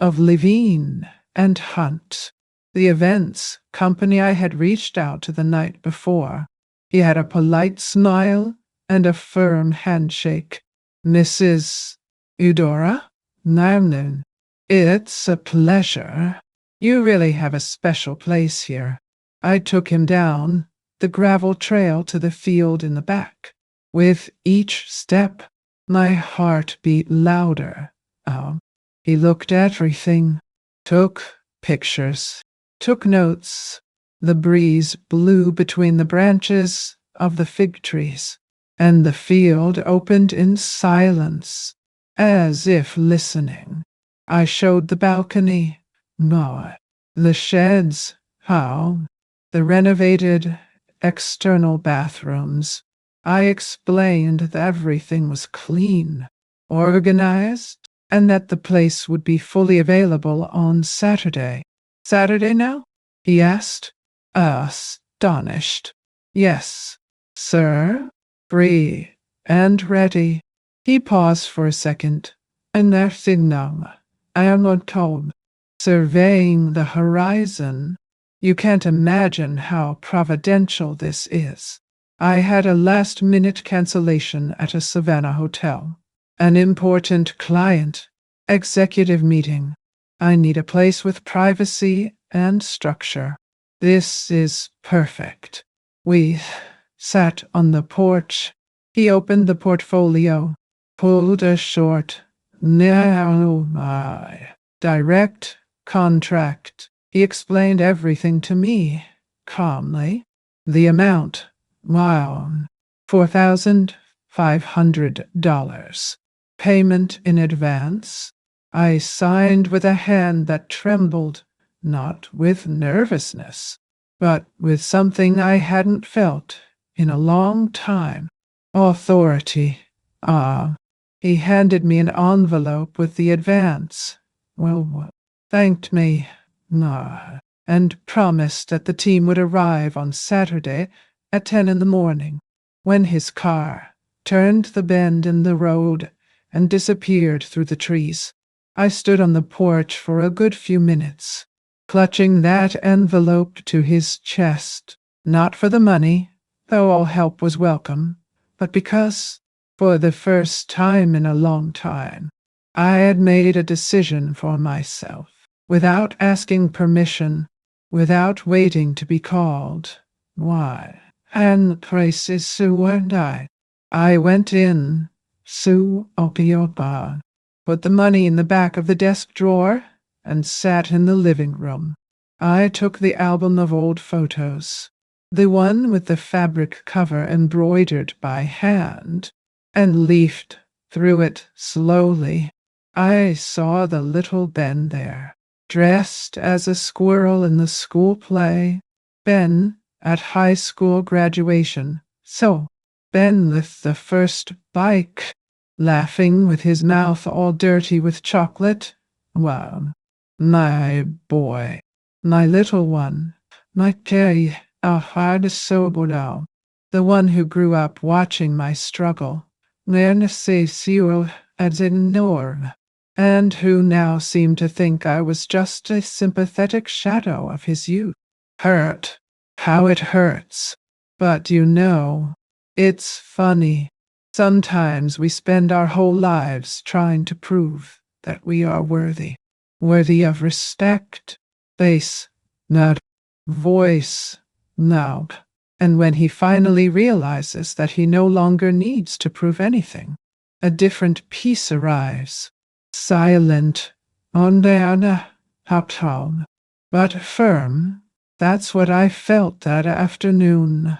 of Levine and Hunt, the events company I had reached out to the night before. He had a polite smile and a firm handshake. Mrs. Eudora Namnon, it's a pleasure. You really have a special place here. I took him down the gravel trail to the field in the back. With each step, my heart beat louder. He looked at everything, took pictures, took notes. The breeze blew between the branches of the fig trees, and the field opened in silence, as if listening. I showed the balcony, the sheds, the renovated external bathrooms. I explained that everything was clean, organized, and that the place would be fully available on Saturday. Saturday now? He asked, astonished. Yes, sir. Free and ready. He paused for a second, and there signal. I am not told. Surveying the horizon. You can't imagine how providential this is. I had a last-minute cancellation at a Savannah hotel. An important client. Executive meeting. I need a place with privacy and structure. This is perfect. We sat on the porch. He opened the portfolio, pulled a short, narrow, direct contract. He explained everything to me, calmly. The amount, $4,500. Payment in advance. I signed with a hand that trembled, not with nervousness, but with something I hadn't felt in a long time. Authority. He handed me an envelope with the advance. Thanked me, and promised that the team would arrive on Saturday at 10 in the morning. When his car turned the bend in the road and disappeared through the trees, I stood on the porch for a good few minutes, clutching that envelope to his chest, not for the money, though all help was welcome, but because, for the first time in a long time, I had made a decision for myself, without asking permission, without waiting to be called. Why? And the place is Sue and I went in, Sue Opioba, put the money in the back of the desk drawer, and sat in the living room. I took the album of old photos, the one with the fabric cover embroidered by hand, and leafed through it slowly. I saw the little Ben there, dressed as a squirrel in the school play. Ben at high school graduation. So, Ben with the first bike, laughing with his mouth all dirty with chocolate. Wow, my boy, my little one, my Terry, our hard sobodo, the one who grew up watching my struggle, and who now seemed to think I was just a sympathetic shadow of his youth. Hurt. How it hurts. But it's funny. Sometimes we spend our whole lives trying to prove that we are worthy of respect, face, not voice, no. And when he finally realizes that he no longer needs to prove anything, a different peace arrives. Silent, on down, uptown, but firm. That's what I felt that afternoon.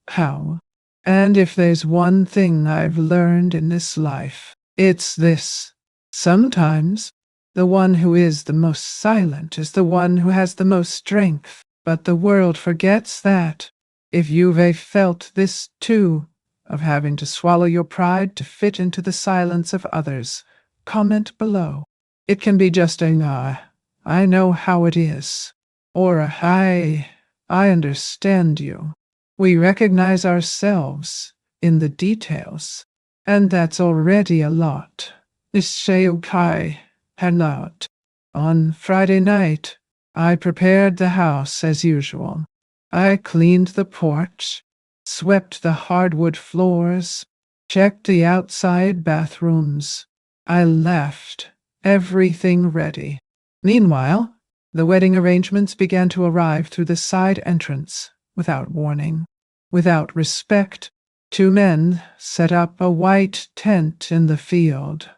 How? And if there's one thing I've learned in this life, it's this. Sometimes the one who is the most silent is the one who has the most strength, but the world forgets that. If you've felt this too, of having to swallow your pride to fit into the silence of others, comment below. It can be just a I know how it is, or a I understand you. We recognize ourselves in the details, and that's already a lot. Ishayukai had not. On Friday night, I prepared the house as usual. I cleaned the porch, swept the hardwood floors, checked the outside bathrooms. I left everything ready. Meanwhile, the wedding arrangements began to arrive through the side entrance, without warning, without respect. Two men set up a white tent in the field,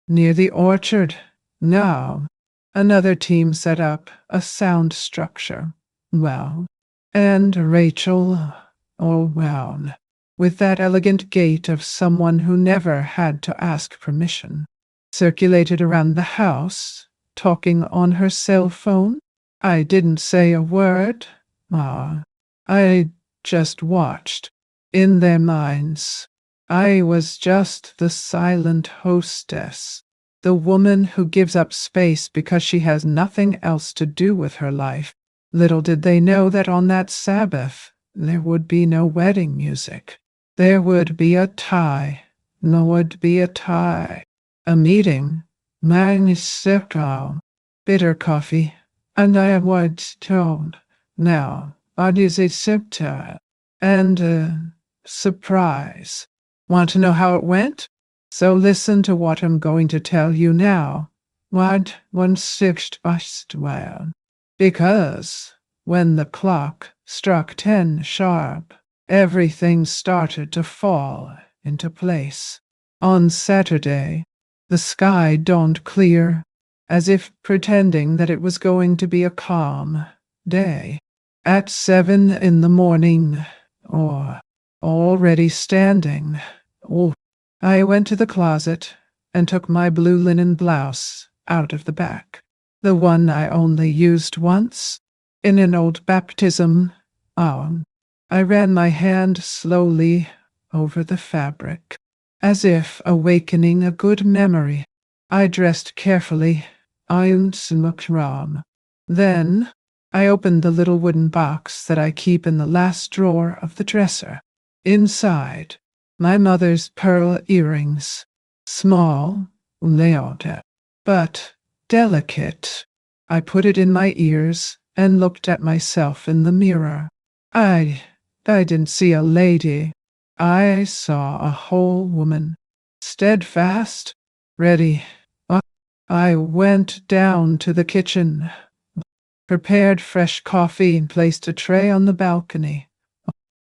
near the orchard. Now, another team set up a sound structure. Well, and Rachel, oh well, with that elegant gait of someone who never had to ask permission, circulated around the house, talking on her cell phone. I didn't say a word. I just watched. In their minds, I was just the silent hostess, the woman who gives up space because she has nothing else to do with her life. Little did they know that on that Sabbath, there would be no wedding music. There would be a tie. No would be a tie. A meeting. Magnifico. Bitter coffee. And I would told. Now, what is a scepter? And surprise. Want to know how it went? So listen to what I'm going to tell you now. What one sixth past well. Because when the clock struck 10 sharp, everything started to fall into place. On Saturday, the sky dawned clear, as if pretending that it was going to be a calm day. At 7 in the morning, or already standing, I went to the closet and took my blue linen blouse out of the back, the one I only used once, in an old baptism. I ran my hand slowly over the fabric, as if awakening a good memory. I dressed carefully. Then I opened the little wooden box that I keep in the last drawer of the dresser. Inside, my mother's pearl earrings, small, but delicate. I put it in my ears and looked at myself in the mirror. I didn't see a lady. I saw a whole woman, steadfast, ready. I went down to the kitchen, prepared fresh coffee, and placed a tray on the balcony.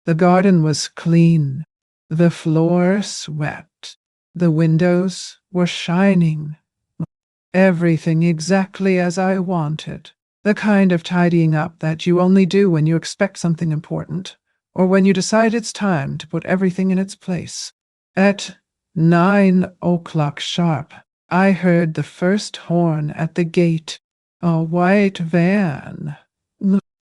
The garden was clean, the floor swept, the windows were shining. Everything exactly as I wanted. The kind of tidying up that you only do when you expect something important, or when you decide it's time to put everything in its place. At 9 o'clock sharp, I heard the first horn at the gate. A white van,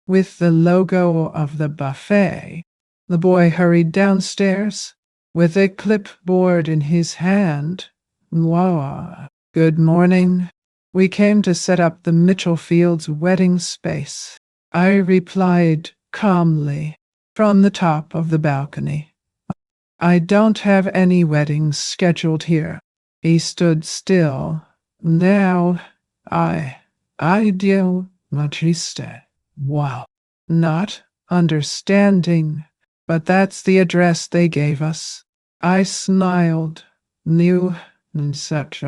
with the logo of the buffet. The boy hurried downstairs, with a clipboard in his hand. Good morning. We came to set up the Mitchellfields' wedding space. I replied calmly from the top of the balcony. I don't have any weddings scheduled here. He stood still. Now, I do, Matriste. Wow. Not understanding. but that's the address they gave us. I smiled, new and such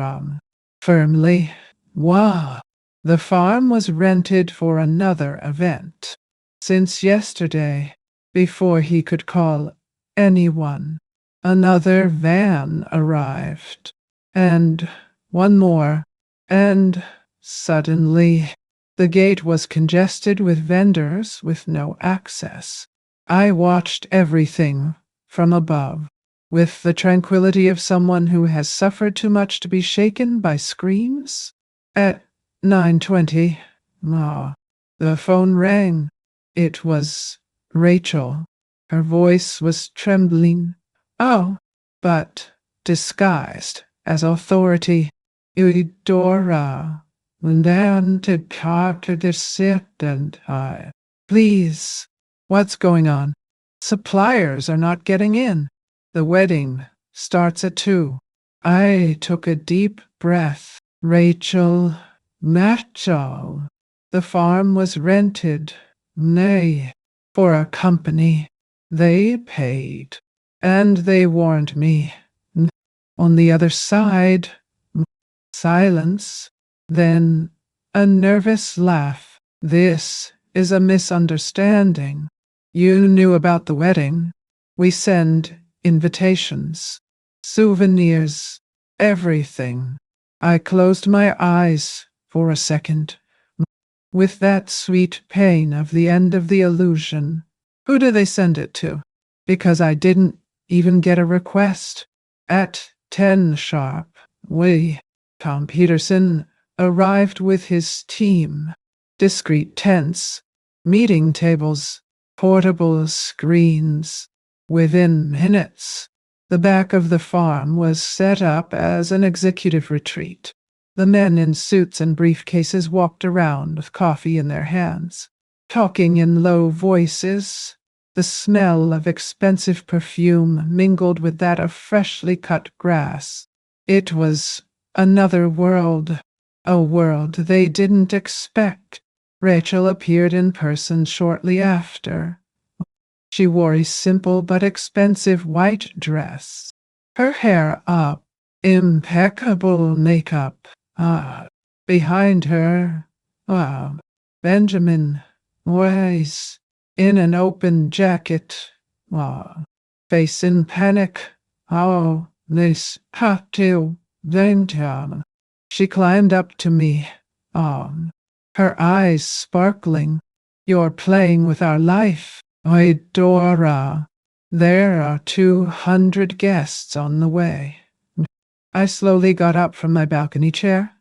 firmly. Wow. The farm was rented for another event. Since yesterday, before he could call anyone, another van arrived. And one more. And suddenly, the gate was congested with vendors with no access. I watched everything from above, with the tranquility of someone who has suffered too much to be shaken by screams. At 9:20, the phone rang. It was Rachel. Her voice was trembling. Oh, but disguised as authority. Eudora, then to talk to the assistant. Please, what's going on? Suppliers are not getting in. The wedding starts at 2. I took a deep breath. Rachel, Matchall. The farm was rented, nay, for a company. They paid, and they warned me. On the other side, silence, then a nervous laugh. This is a misunderstanding. You knew about the wedding. We send invitations, souvenirs, everything. I closed my eyes for a second, with that sweet pain of the end of the illusion. Who do they send it to? Because I didn't even get a request. At 10 sharp, Tom Peterson, arrived with his team. Discreet tents, meeting tables, portable screens. Within minutes, the back of the farm was set up as an executive retreat. The men in suits and briefcases walked around with coffee in their hands, talking in low voices. The smell of expensive perfume mingled with that of freshly cut grass. It was another world, a world they didn't expect. Rachel appeared in person shortly after. She wore a simple but expensive white dress, her hair up, impeccable makeup. Behind her, Benjamin was in an open jacket, face in panic. Oh, this had to, then down. She climbed up to me, her eyes sparkling. You're playing with our life, Eudora. There are 200 guests on the way. I slowly got up from my balcony chair.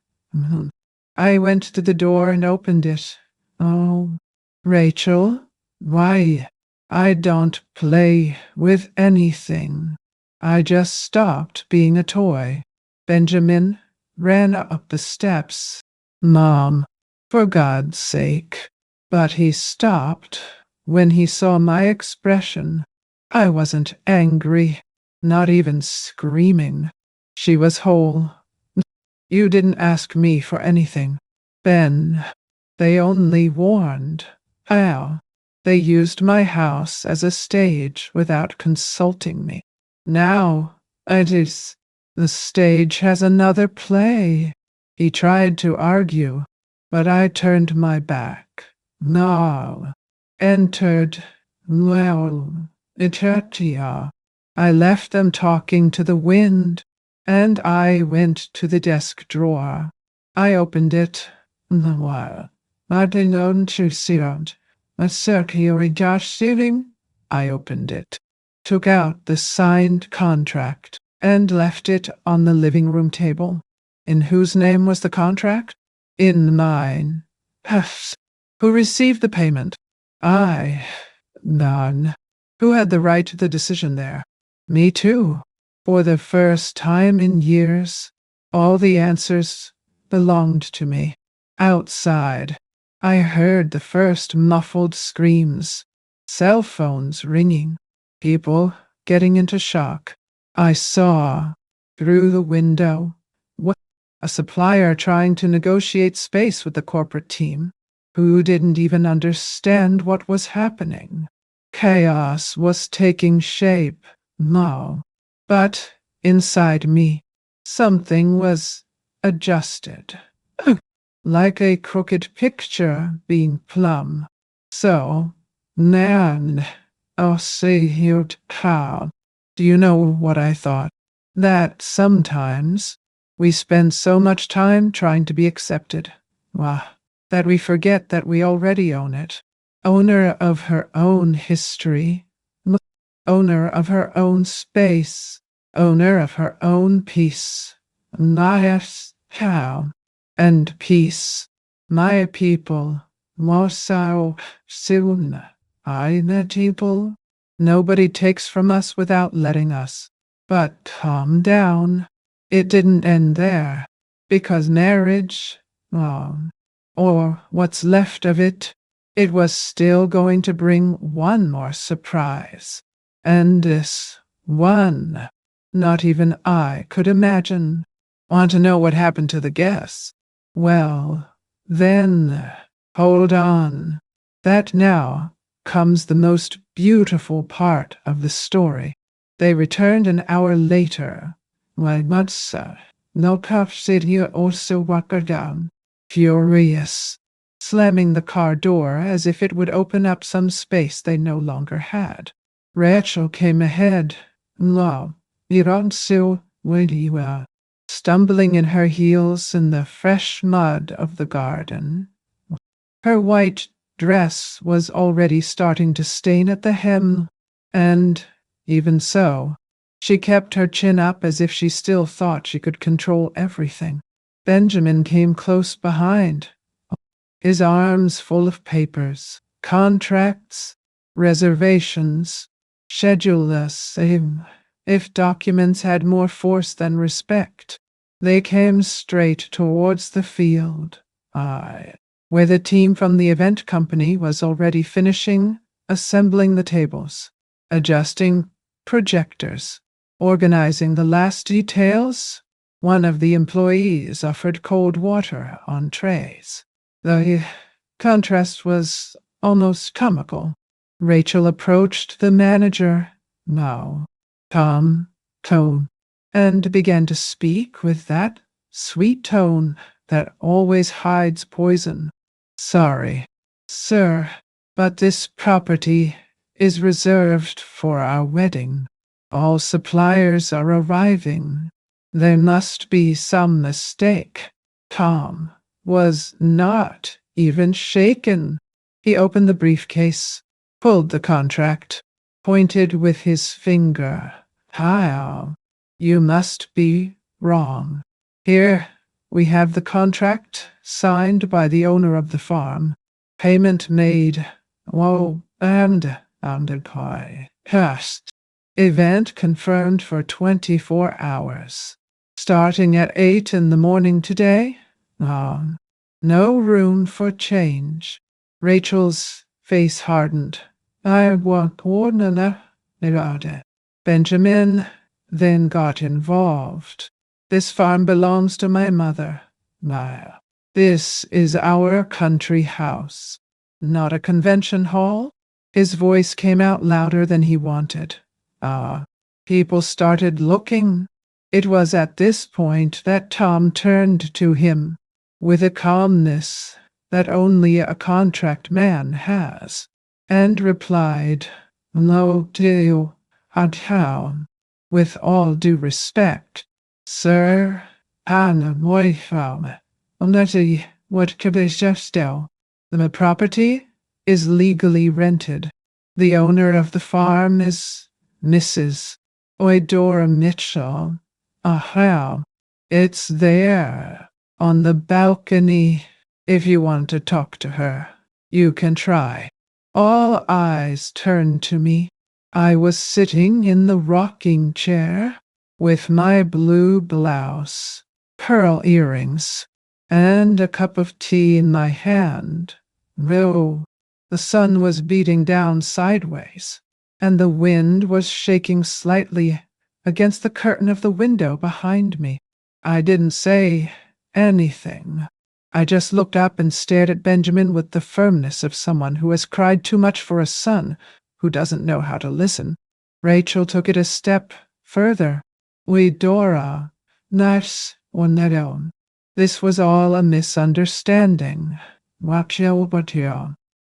I went to the door and opened it. Oh, Rachel, why? I don't play with anything. I just stopped being a toy. Benjamin ran up the steps. Mom, for God's sake. But he stopped when he saw my expression. I wasn't angry, not even screaming. She was whole. You didn't ask me for anything, Ben. They only warned. How? They used my house as a stage without consulting me. Now it is the stage has another play. He tried to argue, but I turned my back. No. Entered. Well, Etertia. I left them talking to the wind, and I went to the desk drawer. I opened it. Well, I didn't see it. A circular dash ceiling. I opened it, took out the signed contract, and left it on the living room table. In whose name was the contract? In mine. Puffs. Who received the payment? I. None. Who had the right to the decision there? Me too. For the first time in years, all the answers belonged to me. Outside, I heard the first muffled screams, cell phones ringing, people getting into shock. I saw, through the window, a supplier trying to negotiate space with the corporate team, who didn't even understand what was happening. Chaos was taking shape now, but inside me, something was adjusted, like a crooked picture being plumb. So, Nan, I'll say here to Carl, do you know what I thought? That sometimes we spend so much time trying to be accepted, wah, that we forget that we already own it. Owner of her own history, owner of her own space, owner of her own peace. Nias how and peace. My people, Mosau soon. I the people. Nobody takes from us without letting us. But calm down. It didn't end there. Because marriage, or what's left of it, it was still going to bring one more surprise. And this one, not even I could imagine. Want to know what happened to the guests? Well, then, hold on. That now comes the most beautiful part of the story. They returned an hour later. My mother, no cop said here also walked down, furious, slamming the car door as if it would open up some space they no longer had. Rachel came ahead. No, you don't so where you are, stumbling in her heels in the fresh mud of the garden. Her white dress was already starting to stain at the hem, and, even so, she kept her chin up as if she still thought she could control everything. Benjamin came close behind, his arms full of papers, contracts, reservations, schedule same. If documents had more force than respect, they came straight towards the field, where the team from the event company was already finishing assembling the tables, adjusting projectors, organizing the last details. One of the employees offered cold water on trays. The contrast was almost comical. Rachel approached the manager, now calm tone, and began to speak with that sweet tone that always hides poison. Sorry, sir, but this property is reserved for our wedding. All suppliers are arriving. There must be some mistake. Tom was not even shaken. He opened the briefcase, pulled the contract, pointed with his finger. How? You must be wrong. Here we have the contract signed by the owner of the farm. Payment made. Whoa, and pie. Cast. Event confirmed for 24 hours. Starting at 8 in the morning today? No room for change. Rachel's face hardened. I want one. Benjamin then got involved. This farm belongs to my mother. This is our country house, not a convention hall. His voice came out louder than he wanted. People started looking. It was at this point that Tom turned to him with a calmness that only a contract man has, and replied, "No, deal, Town. With all due respect, sir, Anna Moifam, Unati, what Cabestel? The property is legally rented. The owner of the farm is Mrs. Oidora Mitchell. It's there, on the balcony. If you want to talk to her, you can try." All eyes turned to me. I was sitting in the rocking chair with my blue blouse, pearl earrings, and a cup of tea in my hand. The sun was beating down sideways, and the wind was shaking slightly against the curtain of the window behind me. I didn't say anything. I just looked up and stared at Benjamin with the firmness of someone who has cried too much for a son, who doesn't know how to listen. Rachel took it a step further. We Dora, Nas or Nedon. This was all a misunderstanding.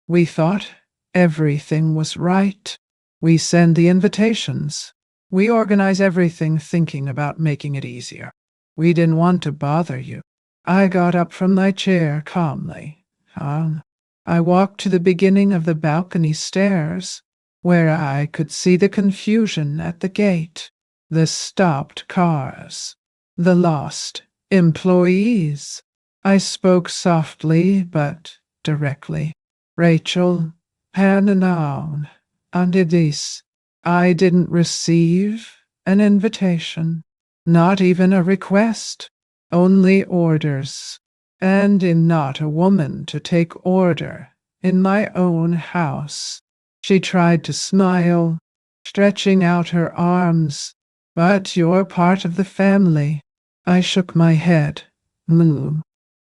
We thought everything was right. We send the invitations. We organize everything thinking about making it easier. We didn't want to bother you. I got up from my chair calmly. I walked to the beginning of the balcony stairs, where I could see the confusion at the gate, the stopped cars, the lost employees. I spoke softly but directly. Rachel, Hannah, under this, I didn't receive an invitation, not even a request, only orders, and am not a woman to take order in my own house. She tried to smile, stretching out her arms. But you're part of the family. I shook my head.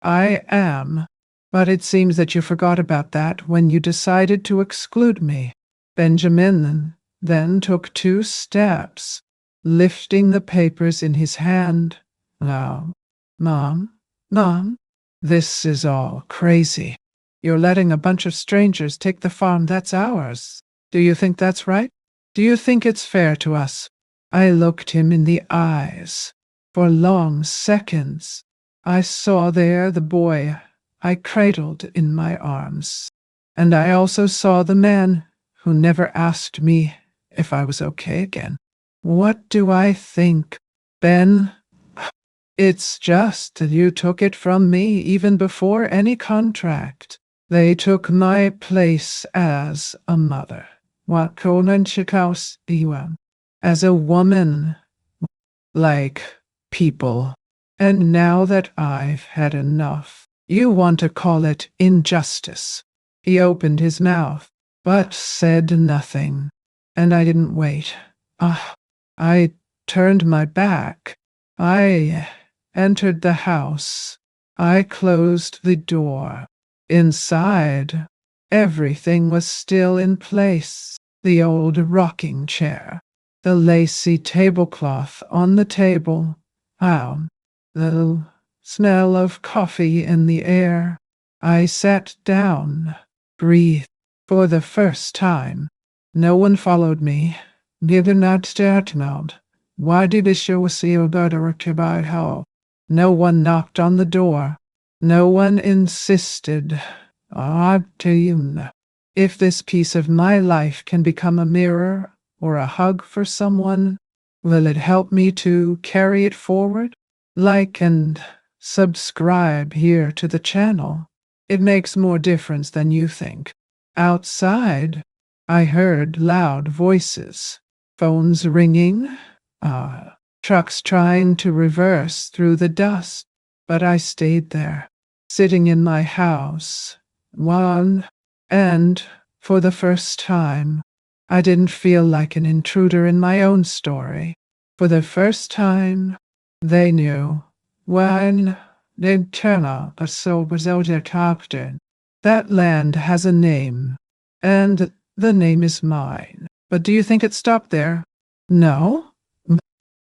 I am. But it seems that you forgot about that when you decided to exclude me. Benjamin then took 2 steps, lifting the papers in his hand. Now, Mom, this is all crazy. You're letting a bunch of strangers take the farm that's ours. Do you think that's right? Do you think it's fair to us? I looked him in the eyes. For long seconds, I saw there the boy I cradled in my arms. And I also saw the man who never asked me if I was okay again. What do I think, Ben? It's just that you took it from me even before any contract. They took my place as a mother. As a woman, like people. And now that I've had enough, you want to call it injustice. He opened his mouth, but said nothing. And I didn't wait. I turned my back. I entered the house. I closed the door. Inside, everything was still in place. The old rocking chair, the lacy tablecloth on the table, the smell of coffee in the air. I sat down, breathed. For the first time, no one followed me. Neither not startled. Why did it show us about how? No one knocked on the door. No one insisted. If this piece of my life can become a mirror or a hug for someone, will it help me to carry it forward? Like and subscribe here to the channel. It makes more difference than you think. Outside, I heard loud voices, phones ringing, trucks trying to reverse through the dust. But I stayed there, sitting in my house, and for the first time, I didn't feel like an intruder in my own story. For the first time, they knew when they'd turn up a soul was out their captain. That land has a name, and the name is mine. But do you think it stopped there? No,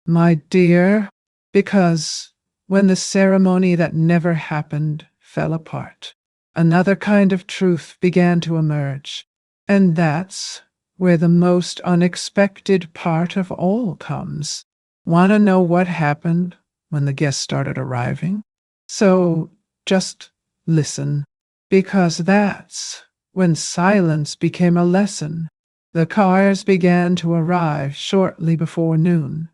my dear, because when the ceremony that never happened fell apart, another kind of truth began to emerge. And that's where the most unexpected part of all comes. Want to know what happened when the guests started arriving? So just listen, because that's when silence became a lesson. The cars began to arrive shortly before noon.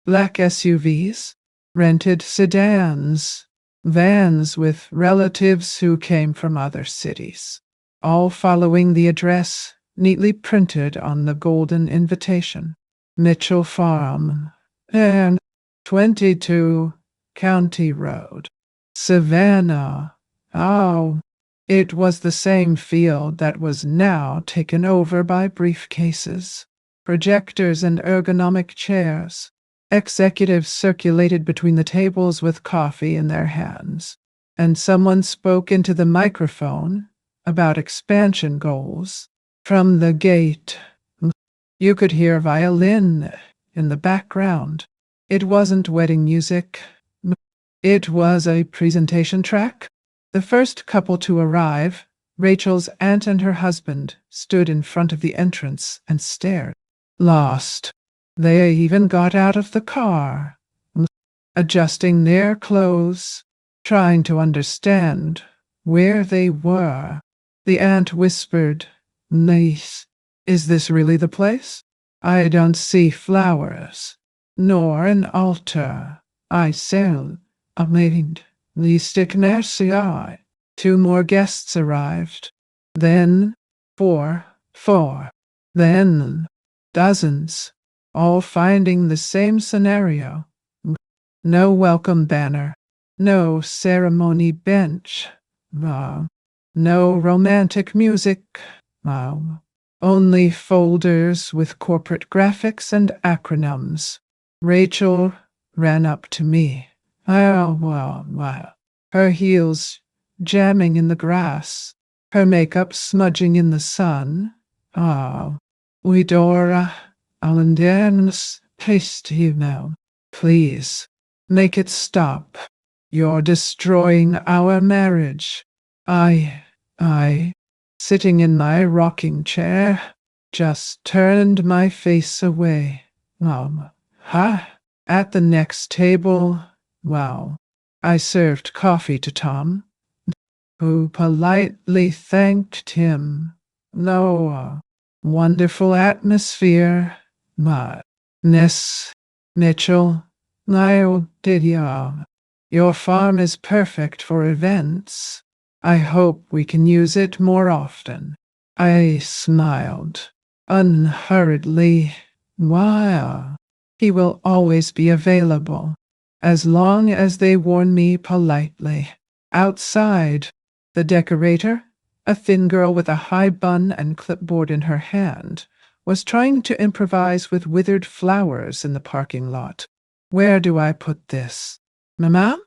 Black SUVs, rented sedans, vans with relatives who came from other cities, all following the address neatly printed on the golden invitation. Mitchell Farm, and 22 County Road, Savannah. It was the same field that was now taken over by briefcases, projectors, and ergonomic chairs. Executives circulated between the tables with coffee in their hands, and someone spoke into the microphone about expansion goals. From the gate, you could hear violin in the background. It wasn't wedding music. It was a presentation track. The first couple to arrive, Rachel's aunt and her husband, stood in front of the entrance and stared. Lost. They even got out of the car, adjusting their clothes, trying to understand where they were. The aunt whispered, "Nice. Is this really the place? I don't see flowers, nor an altar. I sell a maid. The stick nursery." Two more guests arrived. Then four. Then dozens, all finding the same scenario. No welcome banner, no ceremony bench, no romantic music, only folders with corporate graphics and acronyms. Rachel ran up to me. Her heels jamming in the grass, her makeup smudging in the sun. Widora, Alandanis, taste you now. Please, make it stop. You're destroying our marriage. I, sitting in my rocking chair, just turned my face away. At the next table, I served coffee to Tom, who politely thanked him. No, wonderful atmosphere. Miss Mitchell, your farm is perfect for events. I hope we can use it more often. I smiled unhurriedly. Wow. He will always be available, as long as they warn me politely. Outside, the decorator, a thin girl with a high bun and clipboard in her hand, was trying to improvise with withered flowers in the parking lot. Where do I put this? Mama?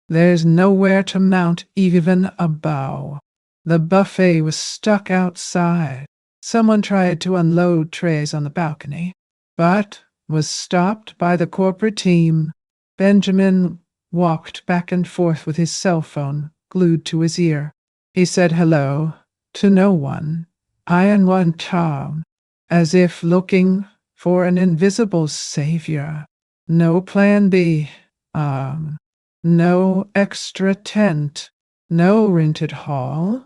There's nowhere to mount even a bough. The buffet was stuck outside. Someone tried to unload trays on the balcony, but was stopped by the corporate team. Benjamin walked back and forth with his cell phone glued to his ear. He said hello to no one. I and one Tom, as if looking for an invisible savior. No plan B. No extra tent. No rented hall.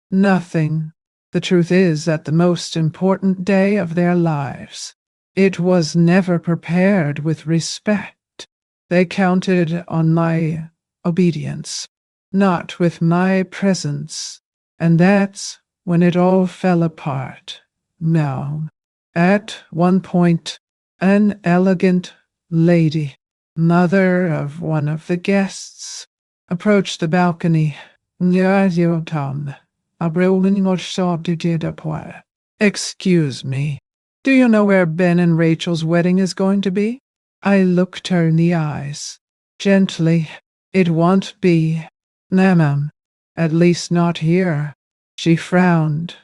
Nothing. The truth is that the most important day of their lives, it was never prepared with respect. They counted on my obedience, not with my presence. And that's when it all fell apart. Now, at one point, an elegant lady, mother of one of the guests, approached the balcony. Excuse me, do you know where Ben and Rachel's wedding is going to be? I looked her in the eyes. Gently. It won't be. Ma'am, at least not here. She frowned.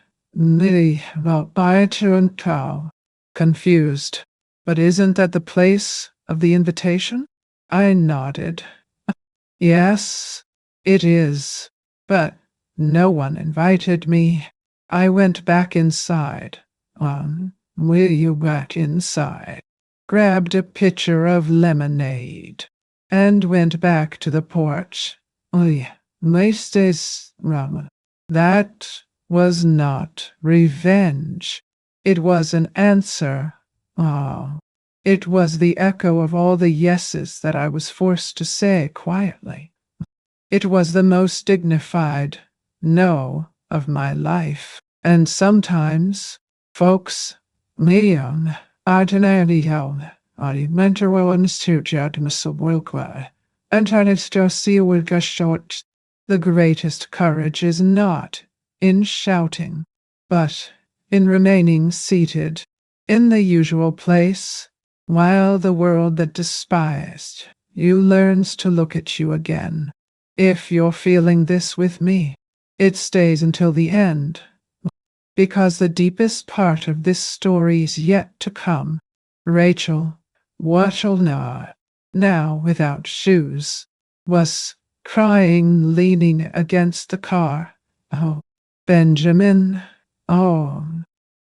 Confused. But isn't that the place of the invitation? I nodded. Yes, it is. But no one invited me. I went back inside. Will you back inside? Grabbed a pitcher of lemonade and went back to the porch. That was not revenge. It was an answer. It was the echo of all the yeses that I was forced to say quietly. It was the most dignified no of my life. And sometimes, folks, the greatest courage is not in shouting, but in remaining seated in the usual place, while the world that despised you learns to look at you again. If you're feeling this with me, it stays until the end. because the deepest part of this story is yet to come. Rachel, watchful now without shoes, was crying, leaning against the car. Oh, Benjamin, oh,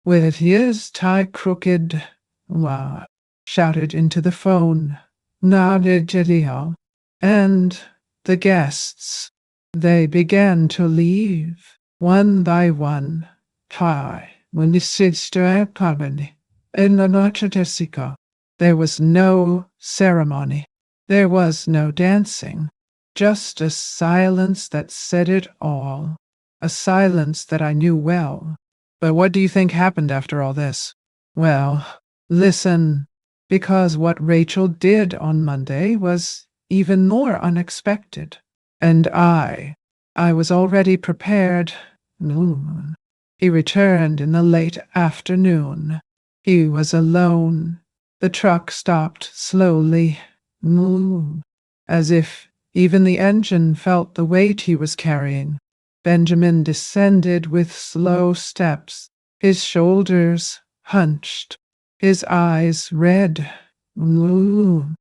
with his tie crooked, wah, shouted into the phone. Nodded Gideon, and the guests, they began to leave, one by one. Tie, when the sister had company, in the noche de Sica, there was no ceremony. There was no dancing, just a silence that said it all, a silence that I knew well. But what do you think happened after all this? Well, listen, because what Rachel did on Monday was even more unexpected. And I was already prepared. He returned in the late afternoon. He was alone. The truck stopped slowly, as if even the engine felt the weight he was carrying. Benjamin descended with slow steps, his shoulders hunched, his eyes red. No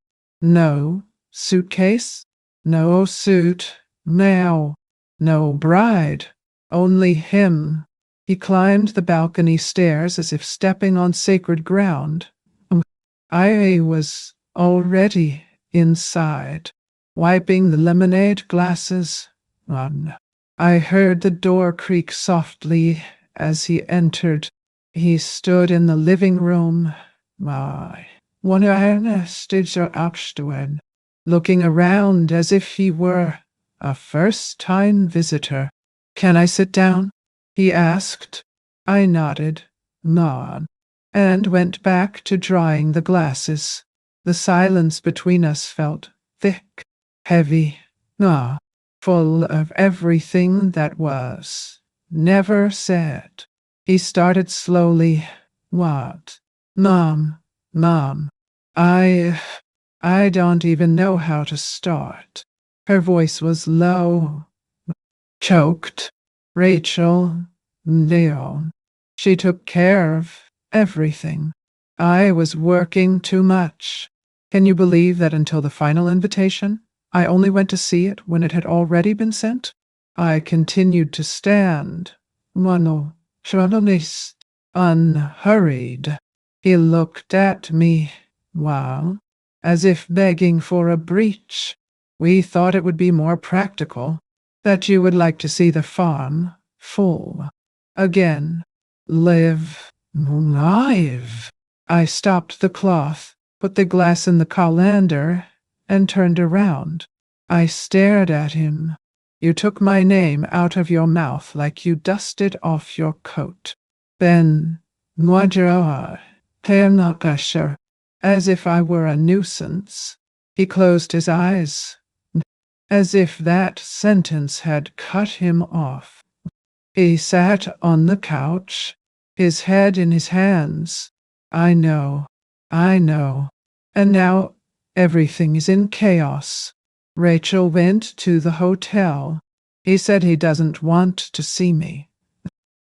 suitcase, no suit, now, no bride, only him. He climbed the balcony stairs as if stepping on sacred ground. I was already inside, wiping the lemonade glasses on. I heard the door creak softly as he entered. He stood in the living room, looking around as if he were a first-time visitor. Can I sit down? He asked. I nodded, and went back to drying the glasses. The silence between us felt thick, heavy, full of everything that was never said. He started slowly. What? Mom, I don't even know how to start. Her voice was low, choked. Rachel, Leon. She took care of everything. I was working too much. Can you believe that until the final invitation, I only went to see it when it had already been sent? I continued to stand, unhurried. He looked at me, as if begging for a breach. We thought it would be more practical, that you would like to see the farm full again. Live. I stopped the cloth, put the glass in the colander, and turned around. I stared at him. You took my name out of your mouth like you dusted off your coat. Ben, as if I were a nuisance. He closed his eyes, as if that sentence had cut him off. He sat on the couch, his head in his hands. I know. And now everything is in chaos. Rachel went to the hotel. He said he doesn't want to see me.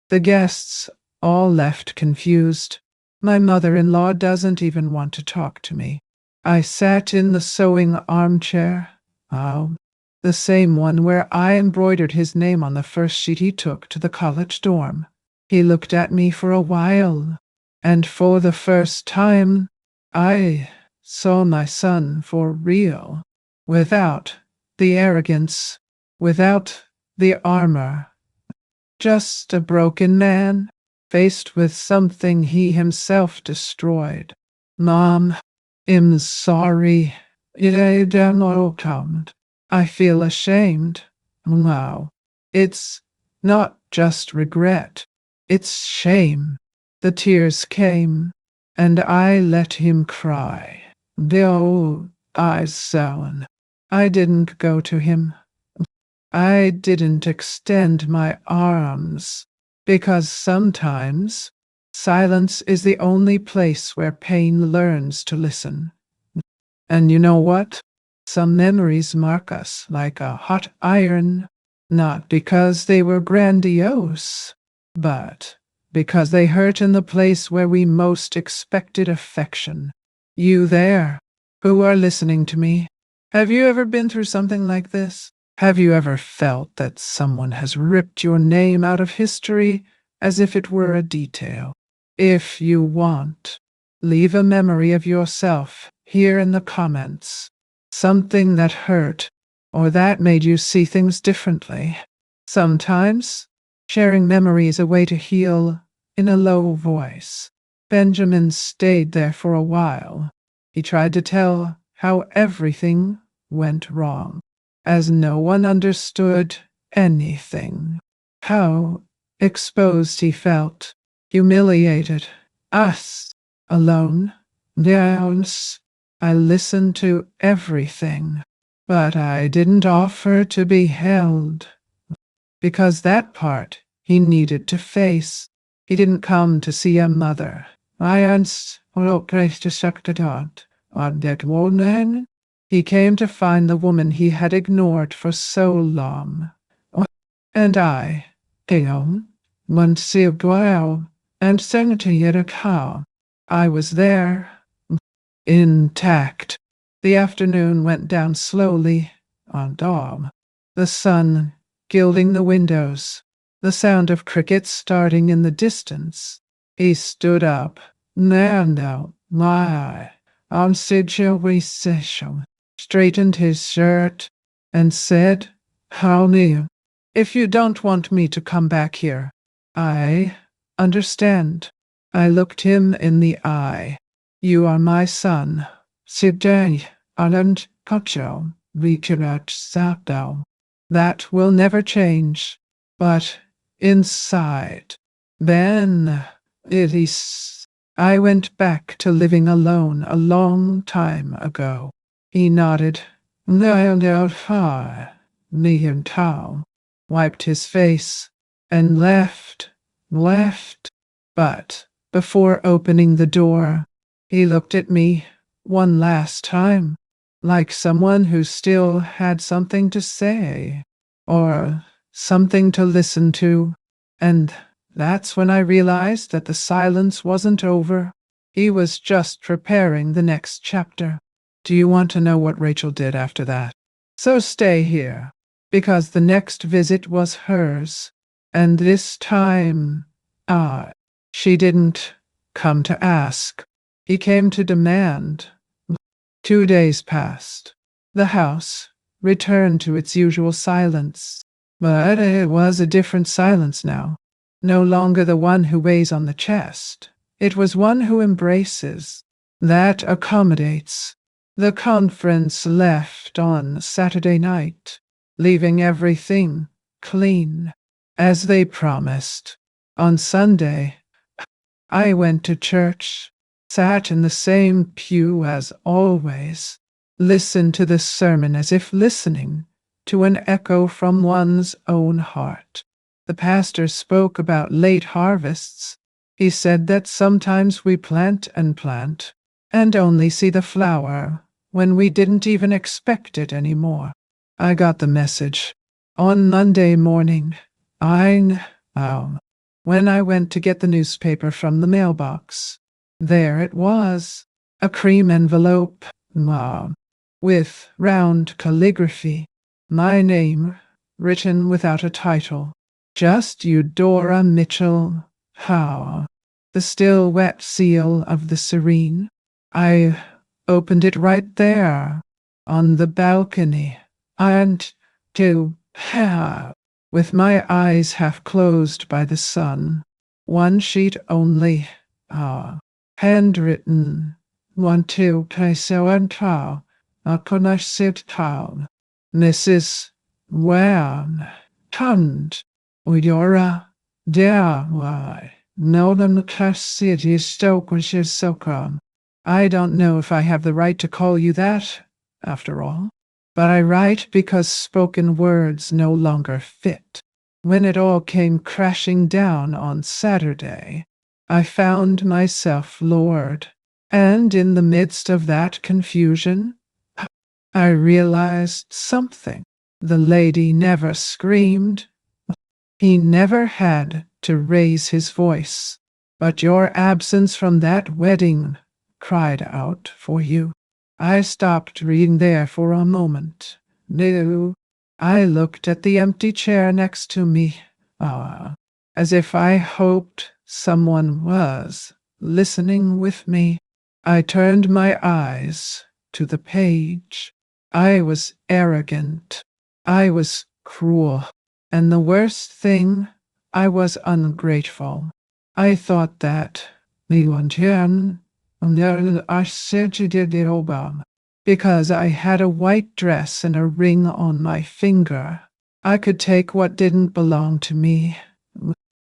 The guests all left confused. My mother-in-law doesn't even want to talk to me. I sat in the sewing armchair. The same one where I embroidered his name on the first sheet he took to the college dorm. He looked at me for a while, and for the first time, I saw my son for real, without the arrogance, without the armor. Just a broken man, faced with something he himself destroyed. Mom, I'm sorry. I feel ashamed. It's not just regret. It's shame. The tears came, and I let him cry. The old eyes sound. I didn't go to him. I didn't extend my arms, because sometimes silence is the only place where pain learns to listen. And you know what? Some memories mark us like a hot iron, not because they were grandiose, but because they hurt in the place where we most expected affection. You there, who are listening to me, have you ever been through something like this? Have you ever felt that someone has ripped your name out of history as if it were a detail? If you want, leave a memory of yourself here in the comments. Something that hurt, or that made you see things differently. Sometimes, sharing memory is a way to heal in a low voice. Benjamin stayed there for a while. He tried to tell how everything went wrong, as no one understood anything. How exposed he felt, humiliated, us, alone, downs. I listened to everything, but I didn't offer to be held, because that part he needed to face. He didn't come to see a mother. I asked, to suck the dot on that woman. He came to find the woman he had ignored for so long. And I, once you go and sent to yet a cow. I was there, intact. The afternoon went down slowly on dawn. The sun gilding the windows, the sound of crickets starting in the distance. He stood up. No, my, on situation, straightened his shirt, and said, Honey, if you don't want me to come back here, I understand. I looked him in the eye. You are my son. Today, Alan Kocho, Vikirat Sapdao. That will never change. But inside, then it is. I went back to living alone a long time ago. He nodded. No, far. Me and Tom wiped his face and left. But before opening the door, he looked at me one last time, like someone who still had something to say, or something to listen to, and that's when I realized that the silence wasn't over. He was just preparing the next chapter. Do you want to know what Rachel did after that? So stay here, because the next visit was hers, and this time, she didn't come to ask. He came to demand. 2 days passed. The house returned to its usual silence, but it was a different silence now. No longer the one who weighs on the chest. It was one who embraces, that accommodates. The conference left on Saturday night, leaving everything clean, as they promised. On Sunday, I went to church, sat in the same pew as always, listened to the sermon as if listening to an echo from one's own heart. The pastor spoke about late harvests. He said that sometimes we plant and only see the flower when we didn't even expect it anymore. I got the message. On Monday morning, when I went to get the newspaper from the mailbox, there it was, a cream envelope, with round calligraphy, my name written without a title. Just Eudora Mitchell Howe. The still wet seal of the serene. I opened it right there, on the balcony, and with my eyes half closed by the sun. One sheet only, handwritten. 1-2 peso and cow, a connoisseur town. Mrs. Wan, Tund. Eudora, there, why, Northern City Stoke, which is so calm. I don't know if I have the right to call you that, after all, but I write because spoken words no longer fit. When it all came crashing down on Saturday, I found myself floored, and in the midst of that confusion, I realized something. The lady never screamed. He never had to raise his voice. But your absence from that wedding cried out for you. I stopped reading there for a moment. No, I looked at the empty chair next to me, as if I hoped someone was listening with me. I turned my eyes to the page. I was arrogant. I was cruel. And the worst thing, I was ungrateful. I thought that because I had a white dress and a ring on my finger, I could take what didn't belong to me.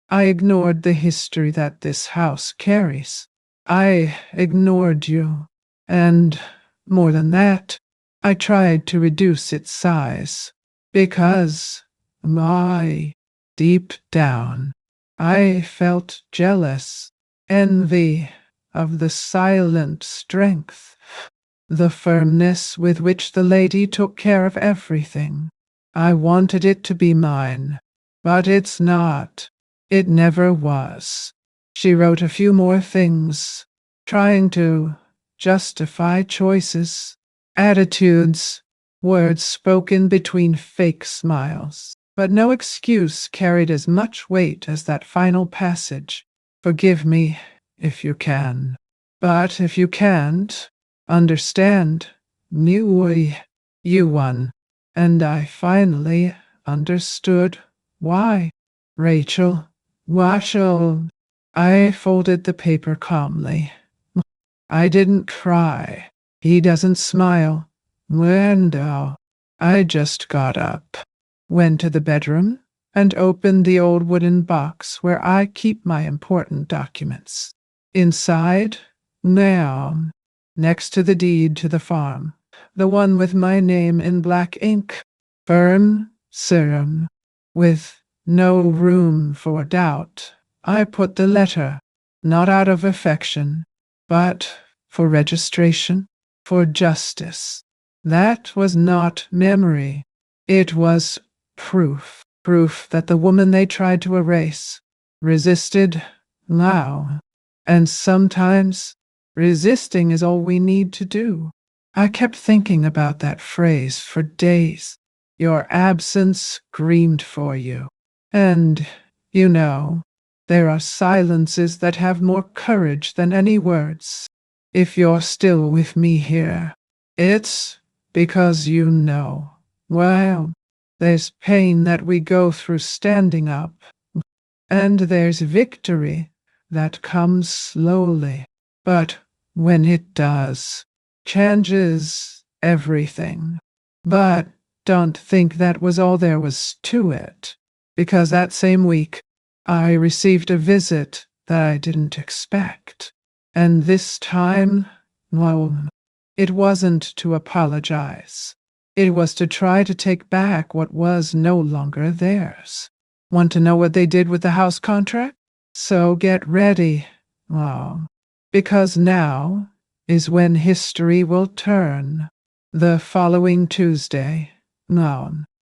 I ignored the history that this house carries. I ignored you. And more than that, I tried to reduce its size. Because deep down, I felt jealous, envy of the silent strength, the firmness with which the lady took care of everything. I wanted it to be mine, but it's not. It never was. She wrote a few more things, trying to justify choices, attitudes, words spoken between fake smiles. But no excuse carried as much weight as that final passage. Forgive me if you can. But if you can't, understand. You won. And I finally understood why. Rachel. Washel. I folded the paper calmly. I didn't cry. He doesn't smile. Window. I just got up, went to the bedroom, and opened the old wooden box where I keep my important documents. Inside, now, next to the deed to the farm, the one with my name in black ink, firm, serum, with no room for doubt, I put the letter, not out of affection, but for registration, for justice. That was not memory. It was proof. Proof that the woman they tried to erase resisted now. And sometimes resisting is all we need to do. I kept thinking about that phrase for days. Your absence screamed for you. And, there are silences that have more courage than any words. If you're still with me here, it's because you know. Well, there's pain that we go through standing up, and there's victory that comes slowly. But when it does, changes everything. But don't think that was all there was to it, because that same week I received a visit that I didn't expect. And this time, well, it wasn't to apologize. It was to try to take back what was no longer theirs. Want to know what they did with the house contract? So get ready. Because now is when history will turn. The following Tuesday,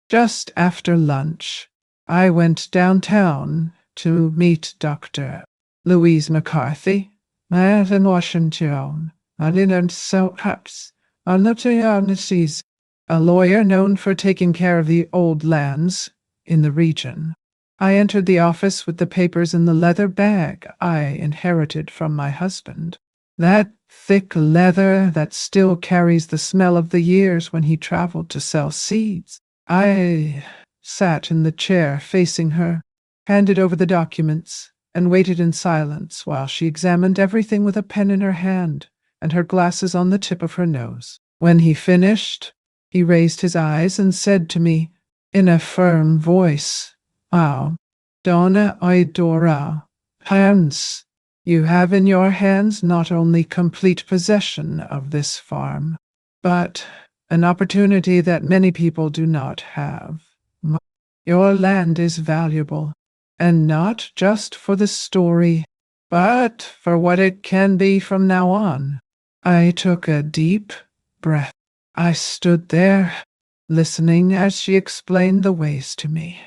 just after lunch, I went downtown to meet Dr. Louise McCarthy, in Washington. I didn't so perhaps a lawyer known for taking care of the old lands in the region. I entered the office with the papers in the leather bag I inherited from my husband. That thick leather that still carries the smell of the years when he traveled to sell seeds. I sat in the chair facing her, handed over the documents, and waited in silence while she examined everything with a pen in her hand and her glasses on the tip of her nose. When he finished, he raised his eyes and said to me, in a firm voice, Donna Idora, Hans, you have in your hands not only complete possession of this farm, but an opportunity that many people do not have. Your land is valuable, and not just for the story, but for what it can be from now on. I took a deep breath. I stood there, listening as she explained the ways to me.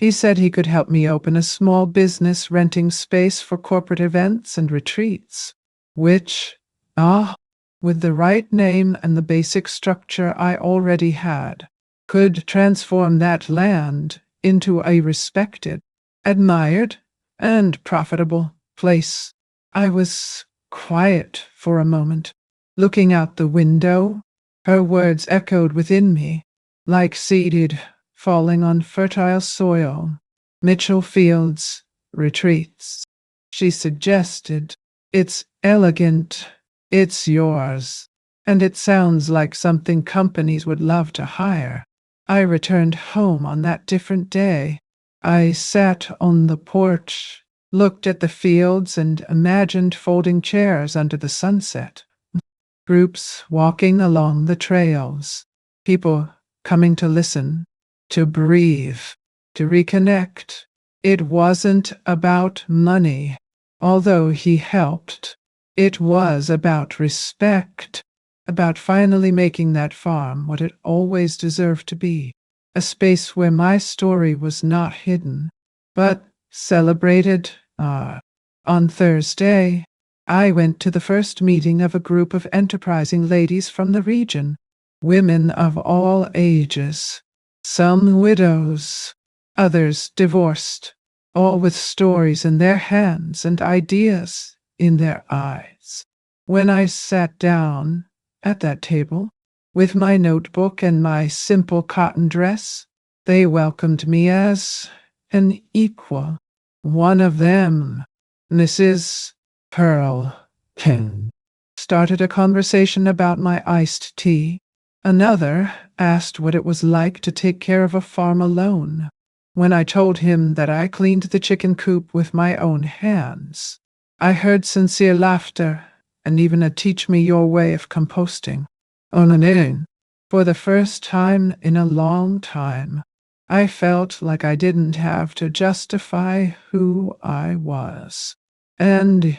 He said he could help me open a small business renting space for corporate events and retreats, which, with the right name and the basic structure I already had, could transform that land into a respected, admired, and profitable place. I was quiet for a moment, looking out the window. Her words echoed within me, like seeded falling on fertile soil. Mitchell Fields retreats. She suggested, it's elegant, it's yours, and it sounds like something companies would love to hire. I returned home on that different day. I sat on the porch, looked at the fields, and imagined folding chairs under the sunset. Groups walking along the trails, people coming to listen, to breathe, to reconnect. It wasn't about money, although he helped. It was about respect, about finally making that farm what it always deserved to be, a space where my story was not hidden, but celebrated. On Thursday, I went to the first meeting of a group of enterprising ladies from the region, women of all ages, some widows, others divorced, all with stories in their hands and ideas in their eyes. When I sat down at that table, with my notebook and my simple cotton dress, they welcomed me as an equal. One of them, Mrs. Pearl King, started a conversation about my iced tea. Another asked what it was like to take care of a farm alone. When I told him that I cleaned the chicken coop with my own hands, I heard sincere laughter and even a teach me your way of composting. For the first time in a long time, I felt like I didn't have to justify who I was. And,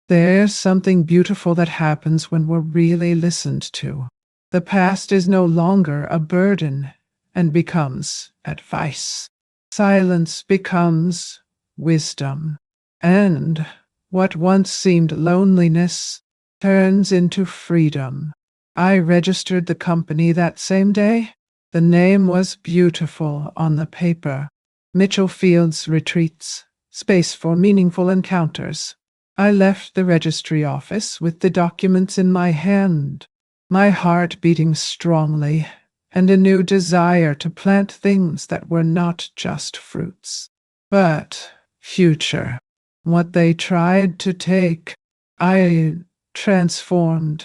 there's something beautiful that happens when we're really listened to. The past is no longer a burden and becomes advice. Silence becomes wisdom. And what once seemed loneliness turns into freedom. I registered the company that same day. The name was beautiful on the paper. Mitchell Fields Retreats, Space for Meaningful Encounters. I left the registry office with the documents in my hand, my heart beating strongly, and a new desire to plant things that were not just fruits, but future. What they tried to take, I transformed.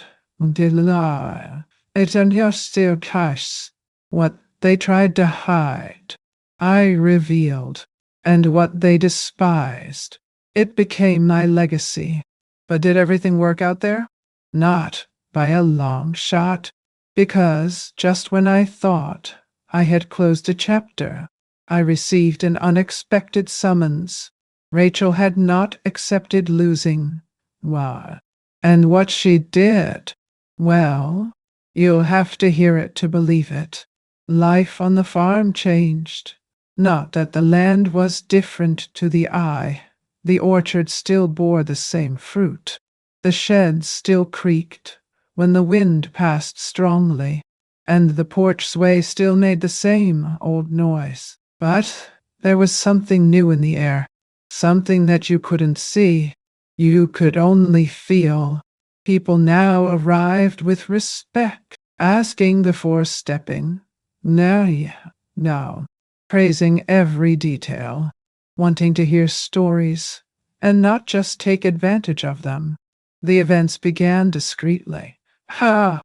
It still cash. What they tried to hide, I revealed, and what they despised, it became my legacy. But did everything work out there? Not by a long shot, because just when I thought I had closed a chapter, I received an unexpected summons. Rachel had not accepted losing. Why? And what she did, well, you'll have to hear it to believe it. Life on the farm changed. Not that the land was different to the eye. The orchard still bore the same fruit. The sheds still creaked when the wind passed strongly, and the porch sway still made the same old noise. But there was something new in the air, something that you couldn't see, you could only feel. People now arrived with respect, asking before stepping. No, praising every detail, wanting to hear stories, and not just take advantage of them. The events began discreetly. A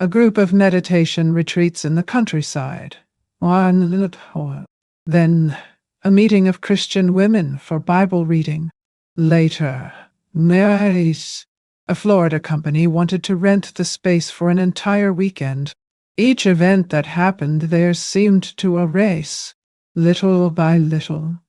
group of meditation retreats in the countryside. Then a meeting of Christian women for Bible reading. Later, Mary's. A Florida company wanted to rent the space for an entire weekend. Each event that happened there seemed to erase, little by little,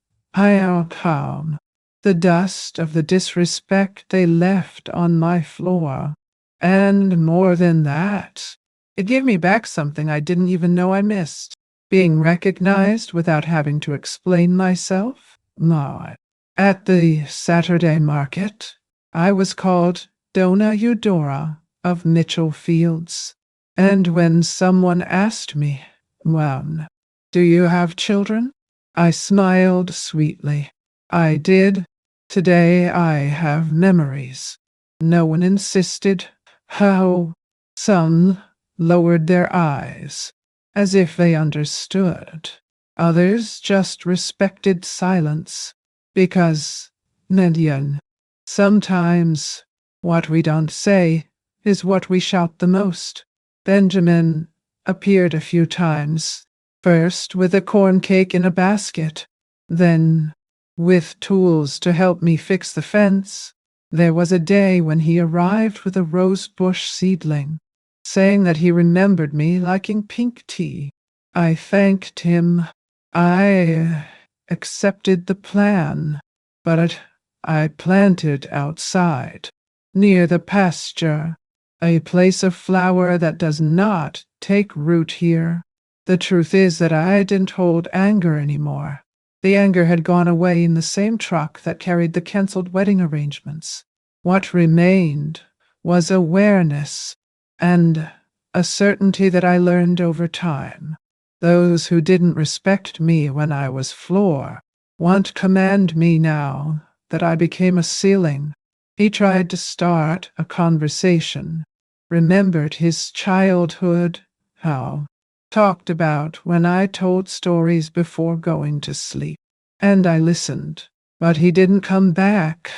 the dust of the disrespect they left on my floor. And more than that, it gave me back something I didn't even know I missed. being recognized without having to explain myself. No. At the Saturday market, I was called Dona Eudora of Mitchell Fields. And when someone asked me, "Well, do you have children?" I smiled sweetly. I did. Today I have memories. No one insisted. How some lowered their eyes, as if they understood. Others just respected silence, because, Median, sometimes what we don't say is what we shout the most. Benjamin appeared a few times, first with a corn cake in a basket, then with tools to help me fix the fence. There was a day when he arrived with a rosebush seedling, saying that he remembered me liking pink tea. I thanked him. I accepted the plan, but I planted outside, near the pasture, a place of flower that does not take root here. The truth is that I didn't hold anger anymore. The anger had gone away in the same truck that carried the canceled wedding arrangements. What remained was awareness and a certainty that I learned over time. Those who didn't respect me when I was floor won't command me now that I became a ceiling. He tried to start a conversation, remembered his childhood, how talked about when I told stories before going to sleep. And I listened, but he didn't come back,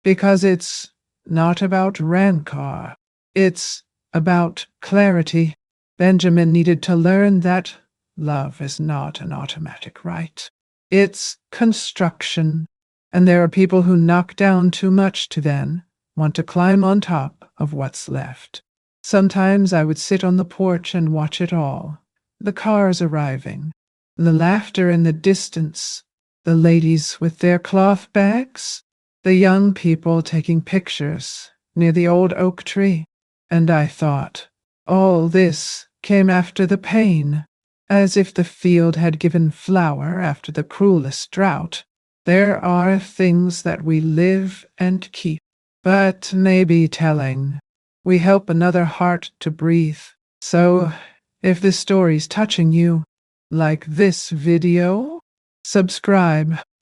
because it's not about rancor. It's about clarity. Benjamin needed to learn that love is not an automatic right. It's construction, and there are people who knock down too much to then want to climb on top of what's left. Sometimes I would sit on the porch and watch it all. The cars arriving, the laughter in the distance, the ladies with their cloth bags, the young people taking pictures near the old oak tree. And I thought, all this came after the pain, as if the field had given flower after the cruelest drought. There are things that we live and keep, but may be telling. We help another heart to breathe. So, if this story's touching you, like this video, subscribe,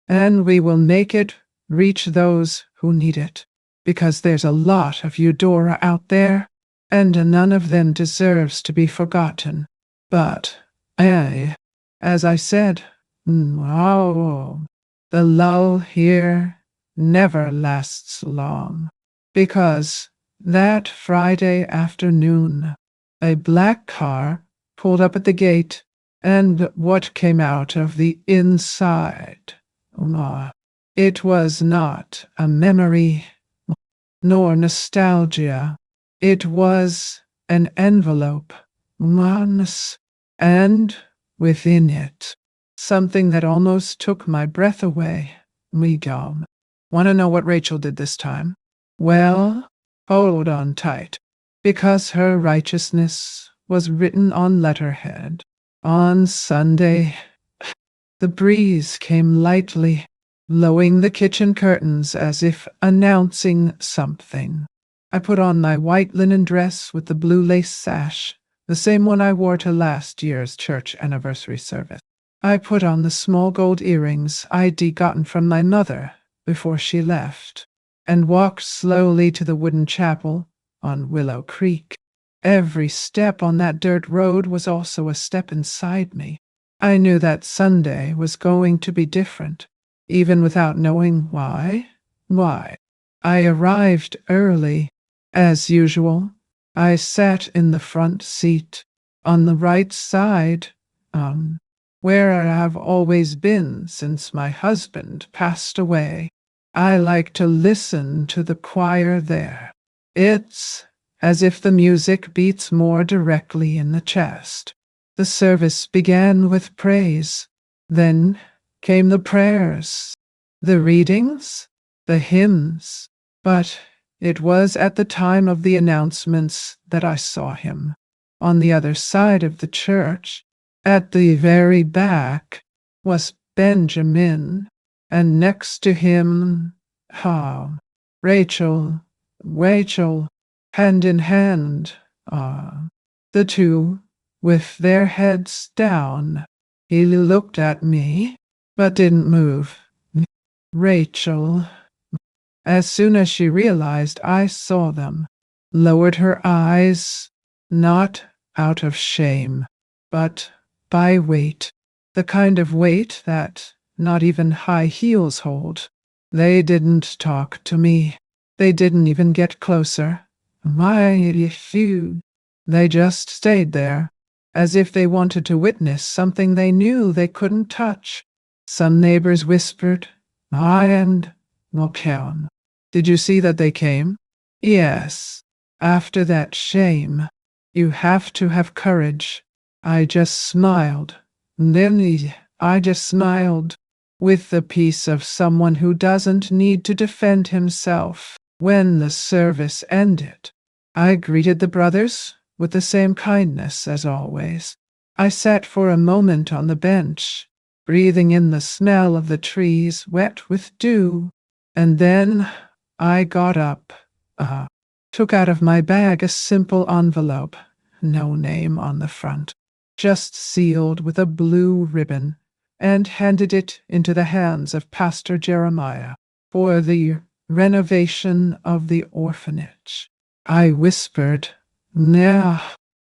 and we will make it reach those who need it. Because there's a lot of Eudora out there, and none of them deserves to be forgotten. But, as I said, the lull here never lasts long. Because that Friday afternoon, a black car pulled up at the gate, and what came out of the inside? It was not a memory, nor nostalgia. It was an envelope, and within it, something that almost took my breath away. Want to know what Rachel did this time? Well, hold on tight, because her righteousness was written on letterhead. On Sunday, the breeze came lightly, blowing the kitchen curtains as if announcing something. I put on my white linen dress with the blue lace sash, the same one I wore to last year's church anniversary service. I put on the small gold earrings I'd gotten from my mother before she left, and walked slowly to the wooden chapel on Willow Creek. Every step on that dirt road was also a step inside me. I knew that Sunday was going to be different, even without knowing why. I arrived early, as usual. I sat in the front seat, on the right side, where I have always been since my husband passed away. I like to listen to the choir there. It's as if the music beats more directly in the chest. The service began with praise. Then came the prayers, the readings, the hymns. But it was at the time of the announcements that I saw him, on the other side of the church, At the very back was Benjamin, and next to him, Rachel, Rachel, hand in hand, the two with their heads down. He looked at me, but didn't move. Rachel, as soon as she realized I saw them, lowered her eyes, not out of shame, but by weight, the kind of weight that not even high heels hold. They didn't talk to me. They didn't even get closer. My few. They just stayed there, as if they wanted to witness something they knew they couldn't touch. Some neighbors whispered, "I and Mokeon." Did you see that they came? Yes. After that shame, you have to have courage. I just smiled. I just smiled with the peace of someone who doesn't need to defend himself. When the service ended, I greeted the brothers with the same kindness as always. I sat for a moment on the bench, breathing in the smell of the trees wet with dew, and then I got up, took out of my bag a simple envelope, no name on the front, just sealed with a blue ribbon, and handed it into the hands of Pastor Jeremiah for the renovation of the orphanage. I whispered, "Now,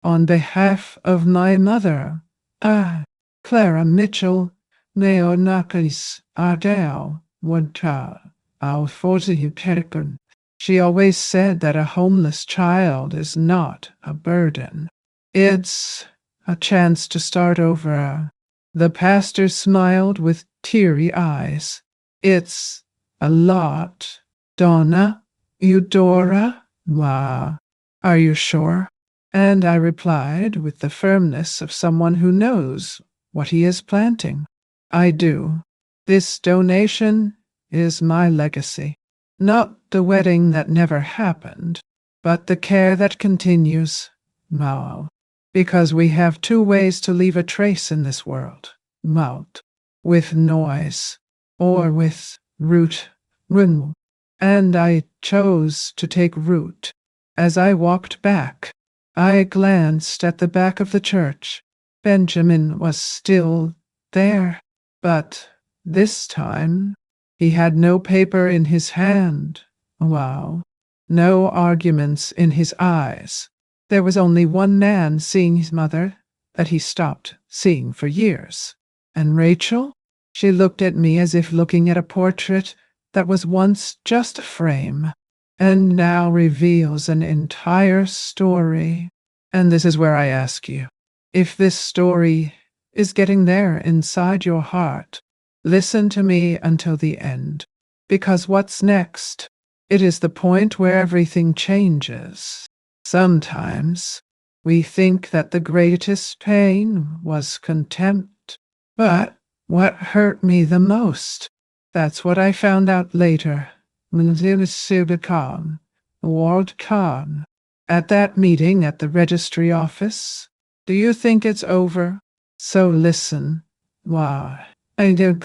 on behalf of my mother, Clara Mitchell, Neonakis Ardell, Wanta, Alforzi Perkin." She always said that a homeless child is not a burden. It's a chance to start over. The pastor smiled with teary eyes. It's a lot. Donna, Eudora, why, are you sure? And I replied with the firmness of someone who knows what he is planting. I do. This donation is my legacy. Not the wedding that never happened, but the care that continues. Mal. Because we have two ways to leave a trace in this world. Mouth. With noise. Or with root. Run. And I chose to take root. As I walked back, I glanced at the back of the church. Benjamin was still there, but this time he had no paper in his hand. Wow. No arguments in his eyes. There was only one man seeing his mother that he stopped seeing for years. And Rachel? She looked at me as if looking at a portrait that was once just a frame, and now reveals an entire story. And this is where I ask you, if this story is getting there inside your heart, listen to me until the end, because what's next? It is the point where everything changes. Sometimes we think that the greatest pain was contempt, but what hurt me the most? That's what I found out later. Khan, Ward Khan, at that meeting at the registry office. Do you think it's over? So listen. Why? I did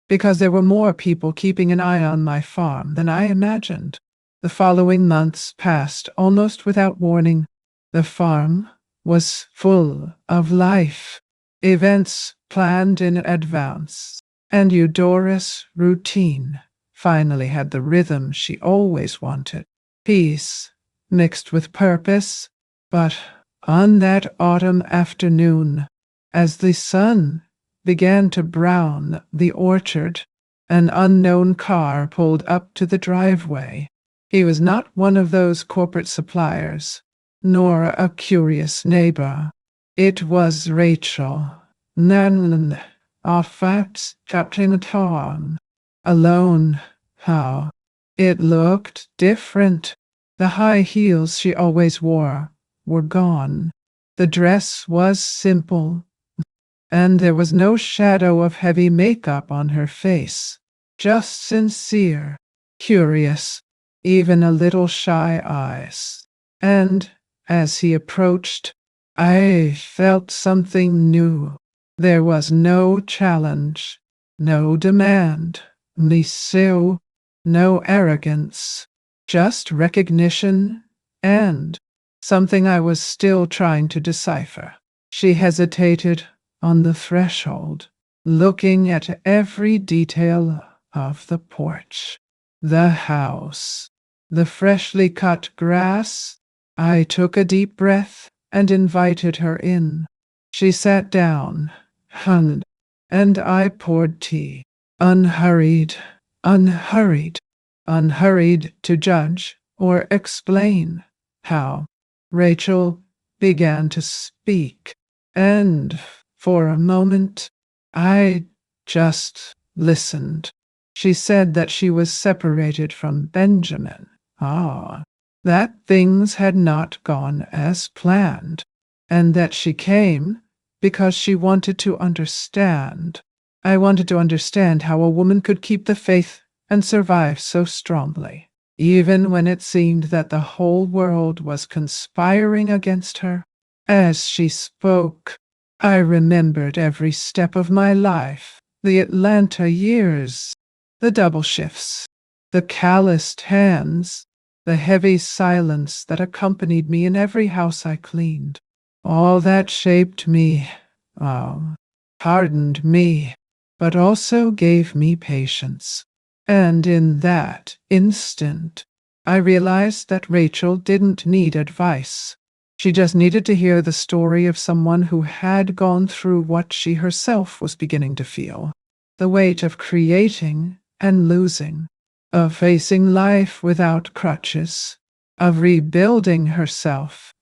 because there were more people keeping an eye on my farm than I imagined. The following months passed almost without warning. The farm was full of life, events planned in advance, and Eudora's routine finally had the rhythm she always wanted. Peace mixed with purpose. But on that autumn afternoon, as the sun began to brown the orchard, an unknown car pulled up to the driveway. He was not one of those corporate suppliers, nor a curious neighbor. It was Rachel. Nanlin, our facts, Captain Tom. Alone. How? It looked different. The high heels she always wore were gone. The dress was simple, and there was no shadow of heavy makeup on her face. Just sincere, curious, even a little shy eyes. And As he approached, I felt something new. There was no challenge, no demand, no arrogance, just recognition and something I was still trying to decipher. She hesitated on the threshold, looking at every detail of the porch, the house, the freshly cut grass. I took a deep breath and invited her in. She sat down, and I poured tea. Unhurried, unhurried, unhurried to judge or explain how. Rachel began to speak, and for a moment I just listened. She said that she was separated from Benjamin. That things had not gone as planned, and that she came because she wanted to understand. I wanted to understand how a woman could keep the faith and survive so strongly, even when it seemed that the whole world was conspiring against her. As she spoke, I remembered every step of my life, the Atlanta years, the double shifts, the calloused hands, the heavy silence that accompanied me in every house I cleaned. All that shaped me, hardened me, but also gave me patience. And in that instant, I realized that Rachel didn't need advice. She just needed to hear the story of someone who had gone through what she herself was beginning to feel, the weight of creating and losing, of facing life without crutches, of rebuilding herself.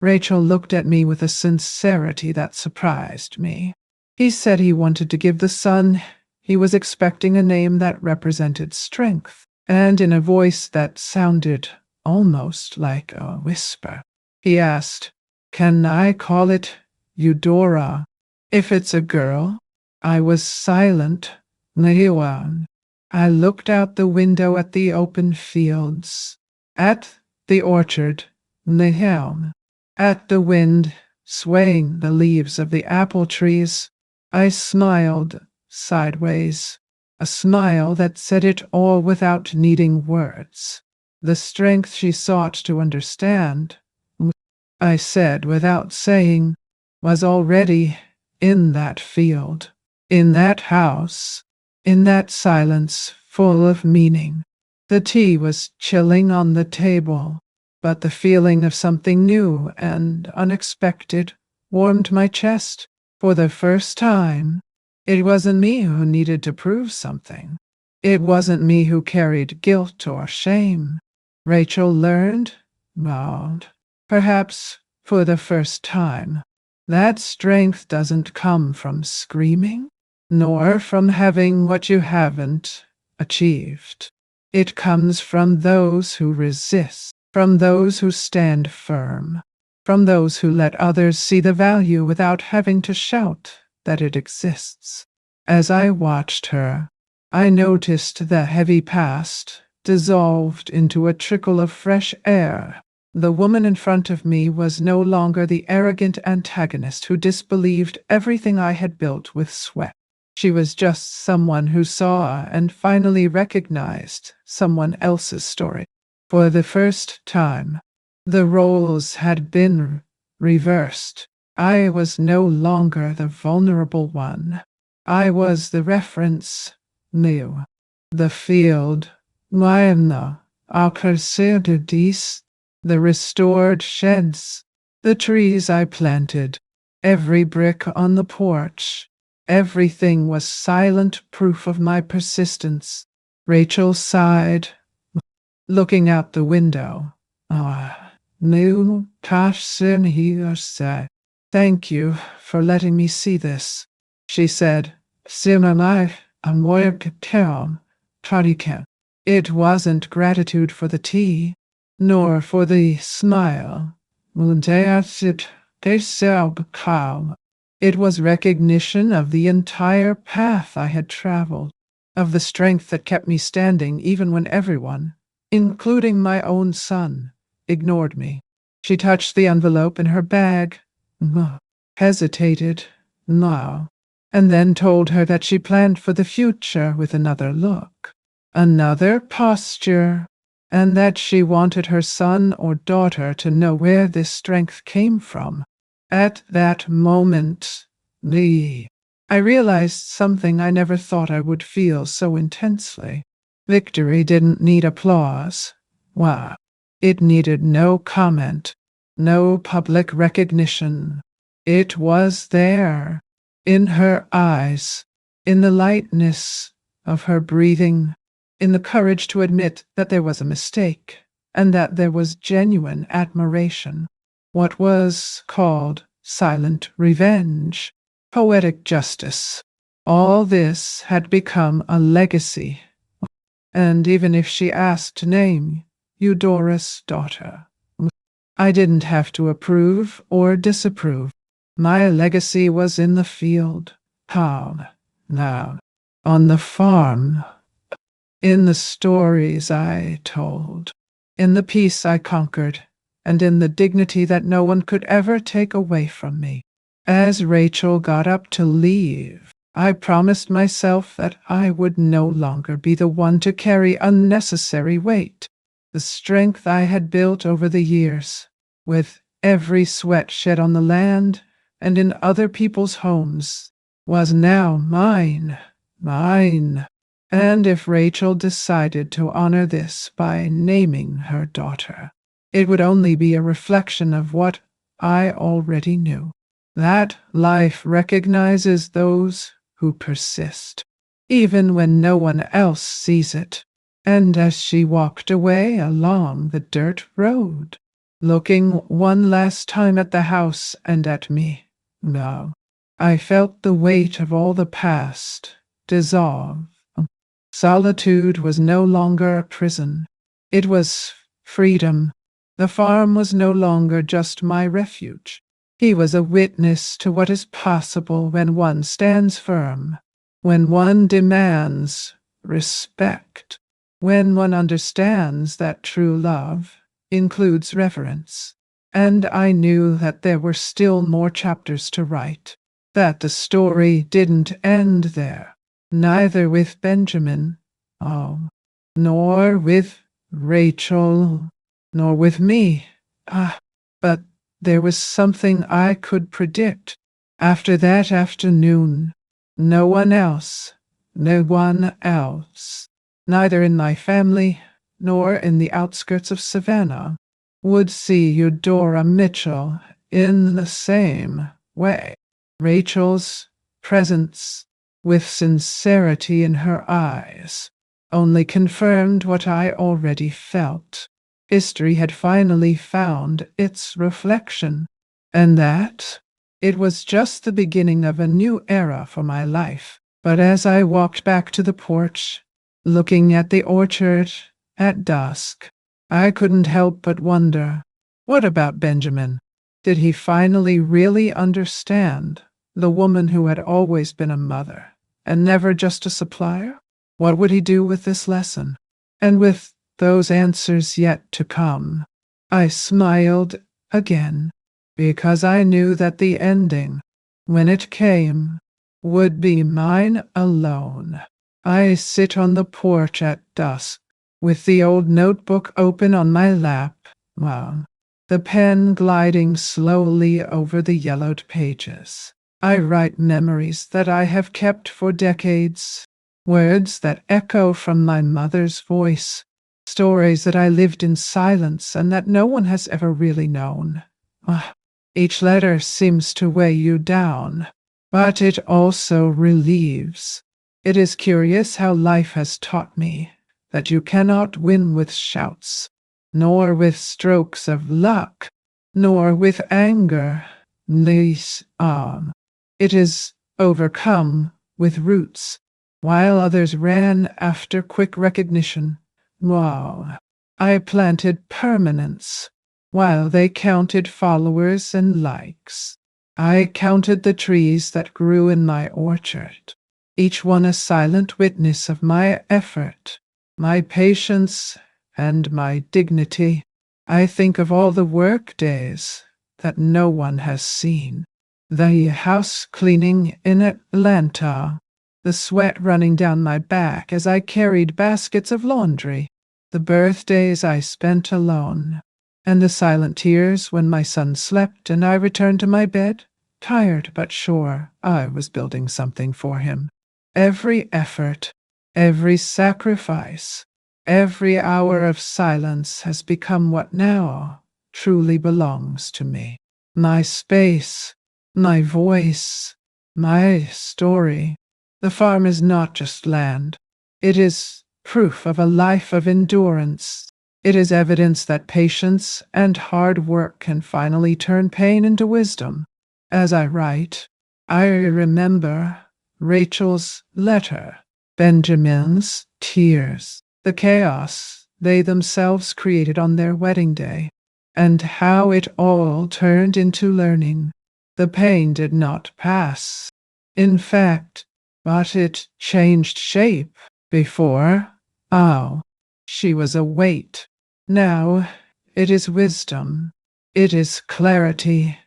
Rachel looked at me with a sincerity that surprised me. He said he wanted to give the son he was expecting a name that represented strength, and in a voice that sounded almost like a whisper. He asked, "Can I call it Eudora? If it's a girl?" I was silent. Nahiwan. I looked out the window at the open fields, at the orchard, Nahelm, at the wind swaying the leaves of the apple trees. I smiled sideways, a smile that said it all without needing words. The strength she sought to understand, I said without saying, was already in that field, in that house, in that silence full of meaning. The tea was chilling on the table, but the feeling of something new and unexpected warmed my chest. For the first time, it wasn't me who needed to prove something. It wasn't me who carried guilt or shame. Rachel learned, well, perhaps for the first time, that strength doesn't come from screaming, nor from having what you haven't achieved. It comes from those who resist, from those who stand firm, from those who let others see the value without having to shout that it exists. As I watched her, I noticed the heavy past dissolved into a trickle of fresh air. The woman in front of me was no longer the arrogant antagonist who disbelieved everything I had built with sweat. She was just someone who saw and finally recognized someone else's story. For the first time, the roles had been reversed. I was no longer the vulnerable one. I was the reference, new. The field, Maena, Akersedis, the restored sheds, the trees I planted, every brick on the porch. Everything was silent proof of my persistence. Rachel sighed, looking out the window. Nu Tashin here said, "Thank you for letting me see this," she said. Simanai Amoyakatam Tarikan. It wasn't gratitude for the tea, nor for the smile. Mundeasit Deselbakal. It was recognition of the entire path I had traveled, of the strength that kept me standing even when everyone, including my own son, ignored me. She touched the envelope in her bag, hesitated, no, and then told her that she planned for the future with another look, another posture, and that she wanted her son or daughter to know where this strength came from. At that moment, I realized something I never thought I would feel so intensely. Victory didn't need applause. Why, it needed no comment, no public recognition. It was there, in her eyes, in the lightness of her breathing, in the courage to admit that there was a mistake, and that there was genuine admiration. What was called silent revenge, poetic justice. All this had become a legacy. And even if she asked to name Eudora's daughter, I didn't have to approve or disapprove. My legacy was in the field, town, now, on the farm, in the stories I told, in the peace I conquered, and in the dignity that no one could ever take away from me. As Rachel got up to leave, I promised myself that I would no longer be the one to carry unnecessary weight. The strength I had built over the years, with every sweat shed on the land and in other people's homes, was now mine. And if Rachel decided to honor this by naming her daughter, it would only be a reflection of what I already knew, that life recognizes those who persist, even when no one else sees it. And as she walked away along the dirt road, looking one last time at the house and at me, now, I felt the weight of all the past dissolve. Solitude was no longer a prison. It was freedom. The farm was no longer just my refuge. He was a witness to what is possible when one stands firm, when one demands respect, when one understands that true love includes reverence. And I knew that there were still more chapters to write, that the story didn't end there. Neither with Benjamin, nor with Rachel, nor with me. But there was something I could predict. After that afternoon, no one else, neither in my family nor in the outskirts of Savannah, would see Eudora Mitchell in the same way. Rachel's presence, with sincerity in her eyes, only confirmed what I already felt. History had finally found its reflection, and that it was just the beginning of a new era for my life. But as I walked back to the porch, looking at the orchard at dusk, I couldn't help but wonder, what about Benjamin? Did he finally really understand the woman who had always been a mother and never just a supplier? What would he do with this lesson? And with those answers yet to come, I smiled again, because I knew that the ending, when it came, would be mine alone. I sit on the porch at dusk, with the old notebook open on my lap, the pen gliding slowly over the yellowed pages. I write memories that I have kept for decades, words that echo from my mother's voice, stories that I lived in silence and that no one has ever really known. Each letter seems to weigh you down, but it also relieves. It is curious how life has taught me that you cannot win with shouts, nor with strokes of luck, nor with anger. It is overcome with roots, while others ran after quick recognition. I planted permanence, while they counted followers and likes. I counted the trees that grew in my orchard, each one a silent witness of my effort, my patience, and my dignity. I think of all the work days that no one has seen. The house cleaning in Atlanta, the sweat running down my back as I carried baskets of laundry, the birthdays I spent alone, and the silent tears when my son slept and I returned to my bed, tired but sure I was building something for him. Every effort, every sacrifice, every hour of silence has become what now truly belongs to me. My space, my voice, my story. The farm is not just land. It is proof of a life of endurance. It is evidence that patience and hard work can finally turn pain into wisdom. As I write, I remember Rachel's letter, Benjamin's tears, the chaos they themselves created on their wedding day, and how it all turned into learning. The pain did not pass, in fact, but it changed shape. Before, oh, she was a weight. Now, it is wisdom. It is clarity.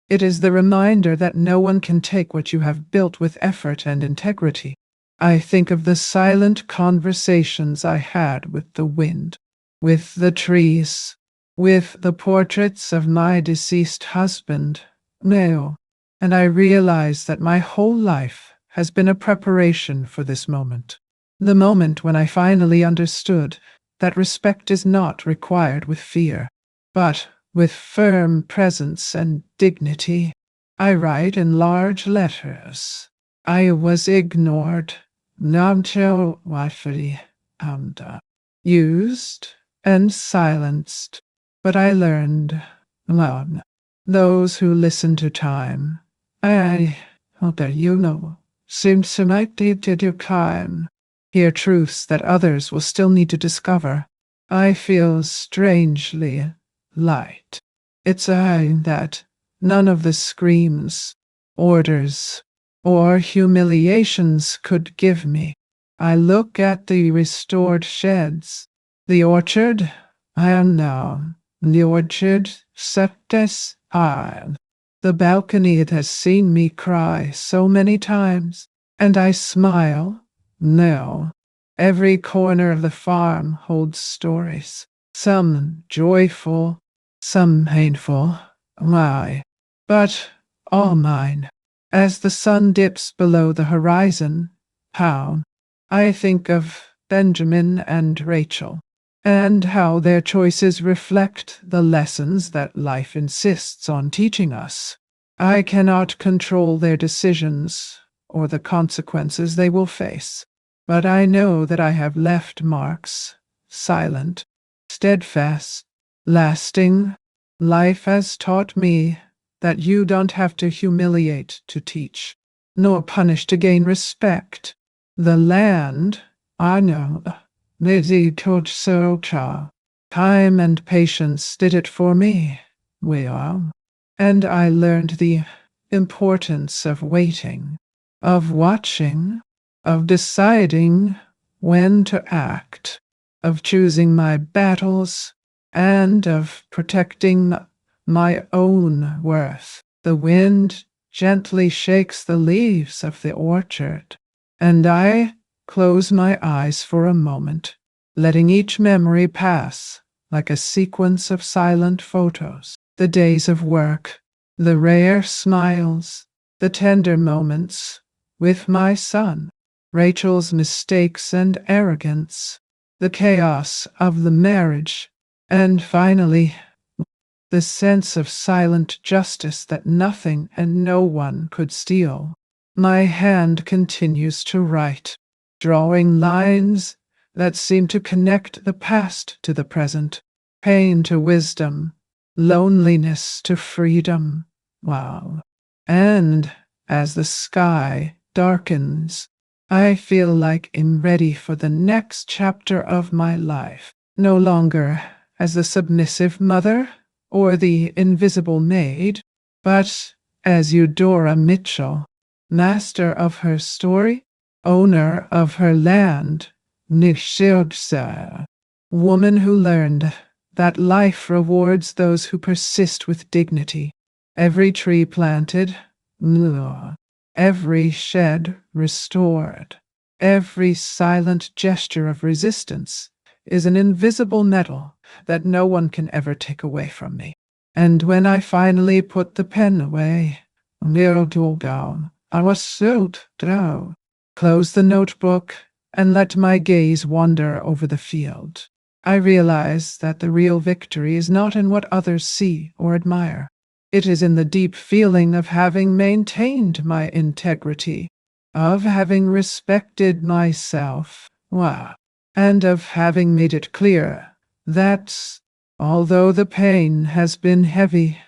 It is the reminder that no one can take what you have built with effort and integrity. I think of the silent conversations I had with the wind, with the trees, with the portraits of my deceased husband, Neo, and I realize that my whole life has been a preparation for this moment. The moment when I finally understood that respect is not required with fear, but with firm presence and dignity. I write in large letters. I was ignored, not and used and silenced. But I learned, well, those who listen to time, I hope that seem to might need to do time, hear truths that others will still need to discover. I feel strangely light. It's a sign that none of the screams, orders, or humiliations could give me. I look at the restored sheds, the orchard, and now the orchard septes isle, the balcony that has seen me cry so many times, and I smile. No, every corner of the farm holds stories, some joyful, some painful, why, but all mine. As the sun dips below the horizon, how I think of Benjamin and Rachel, and how their choices reflect the lessons that life insists on teaching us. I cannot control their decisions or the consequences they will face, but I know that I have left marks, silent, steadfast, lasting. Life has taught me that you don't have to humiliate to teach, nor punish to gain respect. The land, I know, Lizzie told Socha. Time and patience did it for me. Well, and I learned the importance of waiting, of watching, of deciding when to act, of choosing my battles, and of protecting my own worth. The wind gently shakes the leaves of the orchard, and I close my eyes for a moment, letting each memory pass like a sequence of silent photos. The days of work, the rare smiles, the tender moments with my son, Rachel's mistakes and arrogance, the chaos of the marriage, and finally, the sense of silent justice that nothing and no one could steal. My hand continues to write, drawing lines that seem to connect the past to the present, pain to wisdom, loneliness to freedom. Wow. And as the sky darkens, I feel like I'm ready for the next chapter of my life, no longer as the submissive mother or the invisible maid, but as Eudora Mitchell, master of her story, owner of her land, Nishilsa, woman who learned that life rewards those who persist with dignity. Every tree planted, every shed restored, every silent gesture of resistance is an invisible medal that no one can ever take away from me. And when I finally put the pen away, down, I was so down, closed the notebook, and let my gaze wander over the field. I realize that the real victory is not in what others see or admire. It is in the deep feeling of having maintained my integrity, of having respected myself, and of having made it clear that, although the pain has been heavy,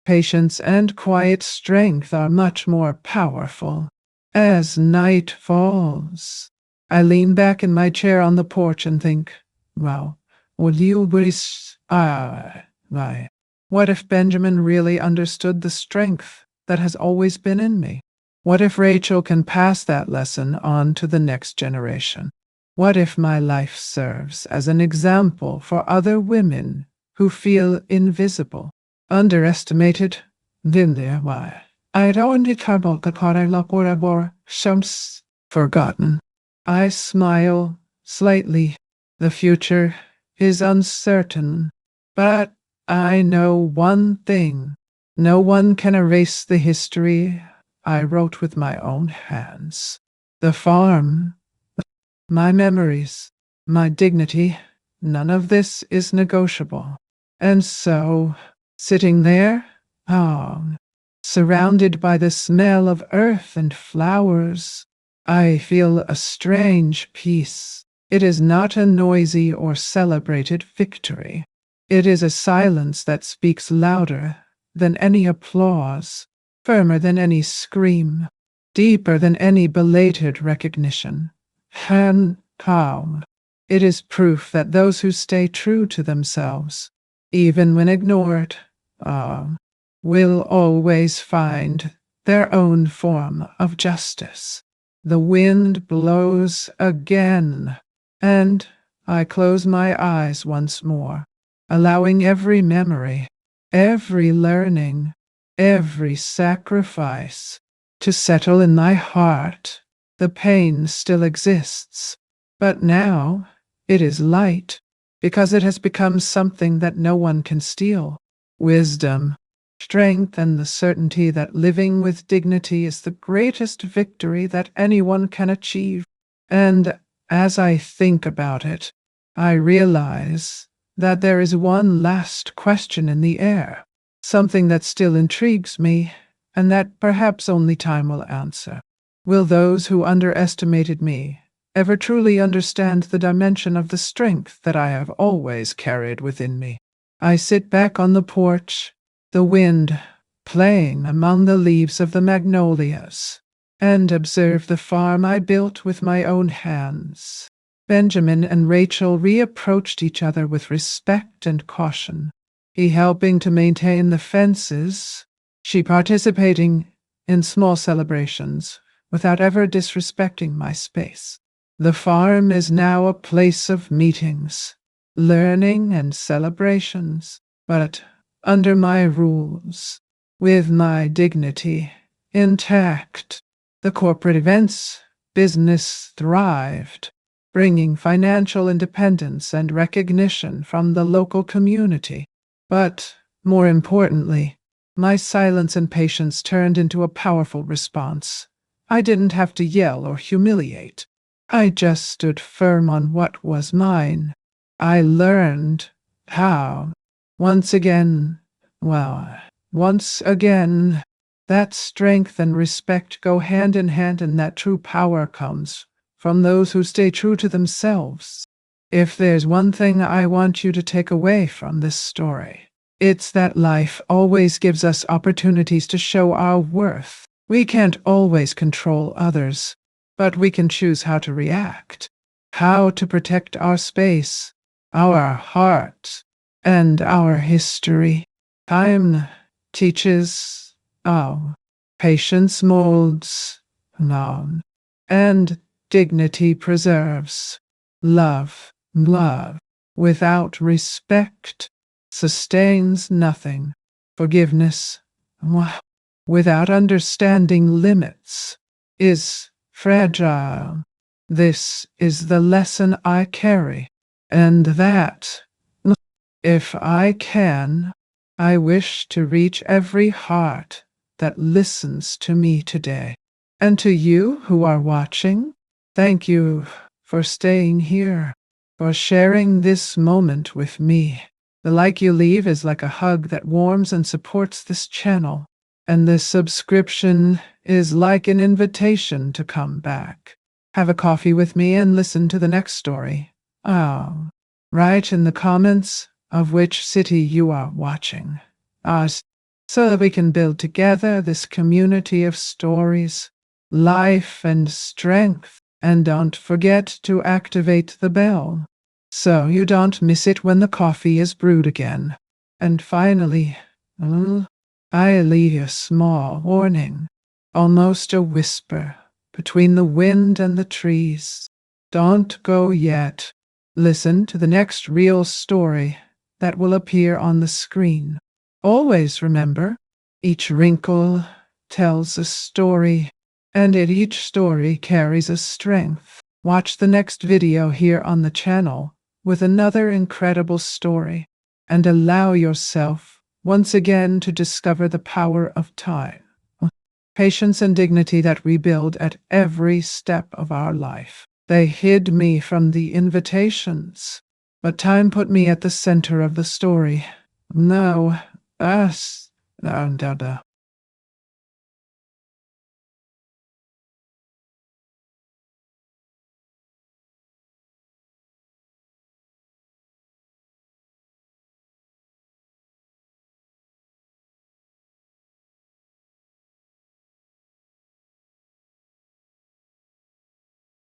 patience and quiet strength are much more powerful. As night falls, I lean back in my chair on the porch and think, would you wish what if Benjamin really understood the strength that has always been in me? What if Rachel can pass that lesson on to the next generation? What if my life serves as an example for other women who feel invisible, underestimated? I don't forgotten. I smile slightly. The future is uncertain, but I know one thing. No one can erase the history I wrote with my own hands. The farm, my memories, my dignity, none of this is negotiable. And so, sitting there, surrounded by the smell of earth and flowers, I feel a strange peace. It is not a noisy or celebrated victory. It is a silence that speaks louder than any applause, firmer than any scream, deeper than any belated recognition. And calm. It is proof that those who stay true to themselves, even when ignored, will always find their own form of justice. The wind blows again, and I close my eyes once more, allowing every memory, every learning, every sacrifice to settle in my heart. The pain still exists, but now it is light because it has become something that no one can steal. Wisdom, strength, and the certainty that living with dignity is the greatest victory that anyone can achieve. And as I think about it, I realize that there is one last question in the air, something that still intrigues me, and that perhaps only time will answer. Will those who underestimated me ever truly understand the dimension of the strength that I have always carried within me? I sit back on the porch, the wind playing among the leaves of the magnolias, and observe the farm I built with my own hands. Benjamin and Rachel reapproached each other with respect and caution, he helping to maintain the fences, she participating in small celebrations without ever disrespecting my space. The farm is now a place of meetings, learning, and celebrations, but under my rules, with my dignity intact. The corporate events business thrived, bringing financial independence and recognition from the local community. But, more importantly, my silence and patience turned into a powerful response. I didn't have to yell or humiliate. I just stood firm on what was mine. I learned how. Once again, that strength and respect go hand in hand, and that true power comes from those who stay true to themselves. If there's one thing I want you to take away from this story, it's that life always gives us opportunities to show our worth. We can't always control others, but we can choose how to react, how to protect our space, our heart, and our history. Time teaches, patience molds, and dignity preserves. Love without respect sustains nothing. Forgiveness, without understanding limits, is fragile. This is the lesson I carry, and that, if I can, I wish to reach every heart that listens to me today. And to you who are watching, thank you for staying here, for sharing this moment with me. The like you leave is like a hug that warms and supports this channel, and this subscription is like an invitation to come back. Have a coffee with me and listen to the next story. Oh, write in the comments of which city you are watching us, so that we can build together this community of stories, life, and strength. And don't forget to activate the bell so you don't miss it when the coffee is brewed again. And finally, I leave a small warning, almost a whisper, between the wind and the trees. Don't go yet. Listen to the next real story that will appear on the screen. Always remember, each wrinkle tells a story, and each story carries a strength. Watch the next video here on the channel with another incredible story, and allow yourself once again to discover the power of time, patience, and dignity that we build at every step of our life. They hid me from the invitations, but time put me at the center of the story. No, us,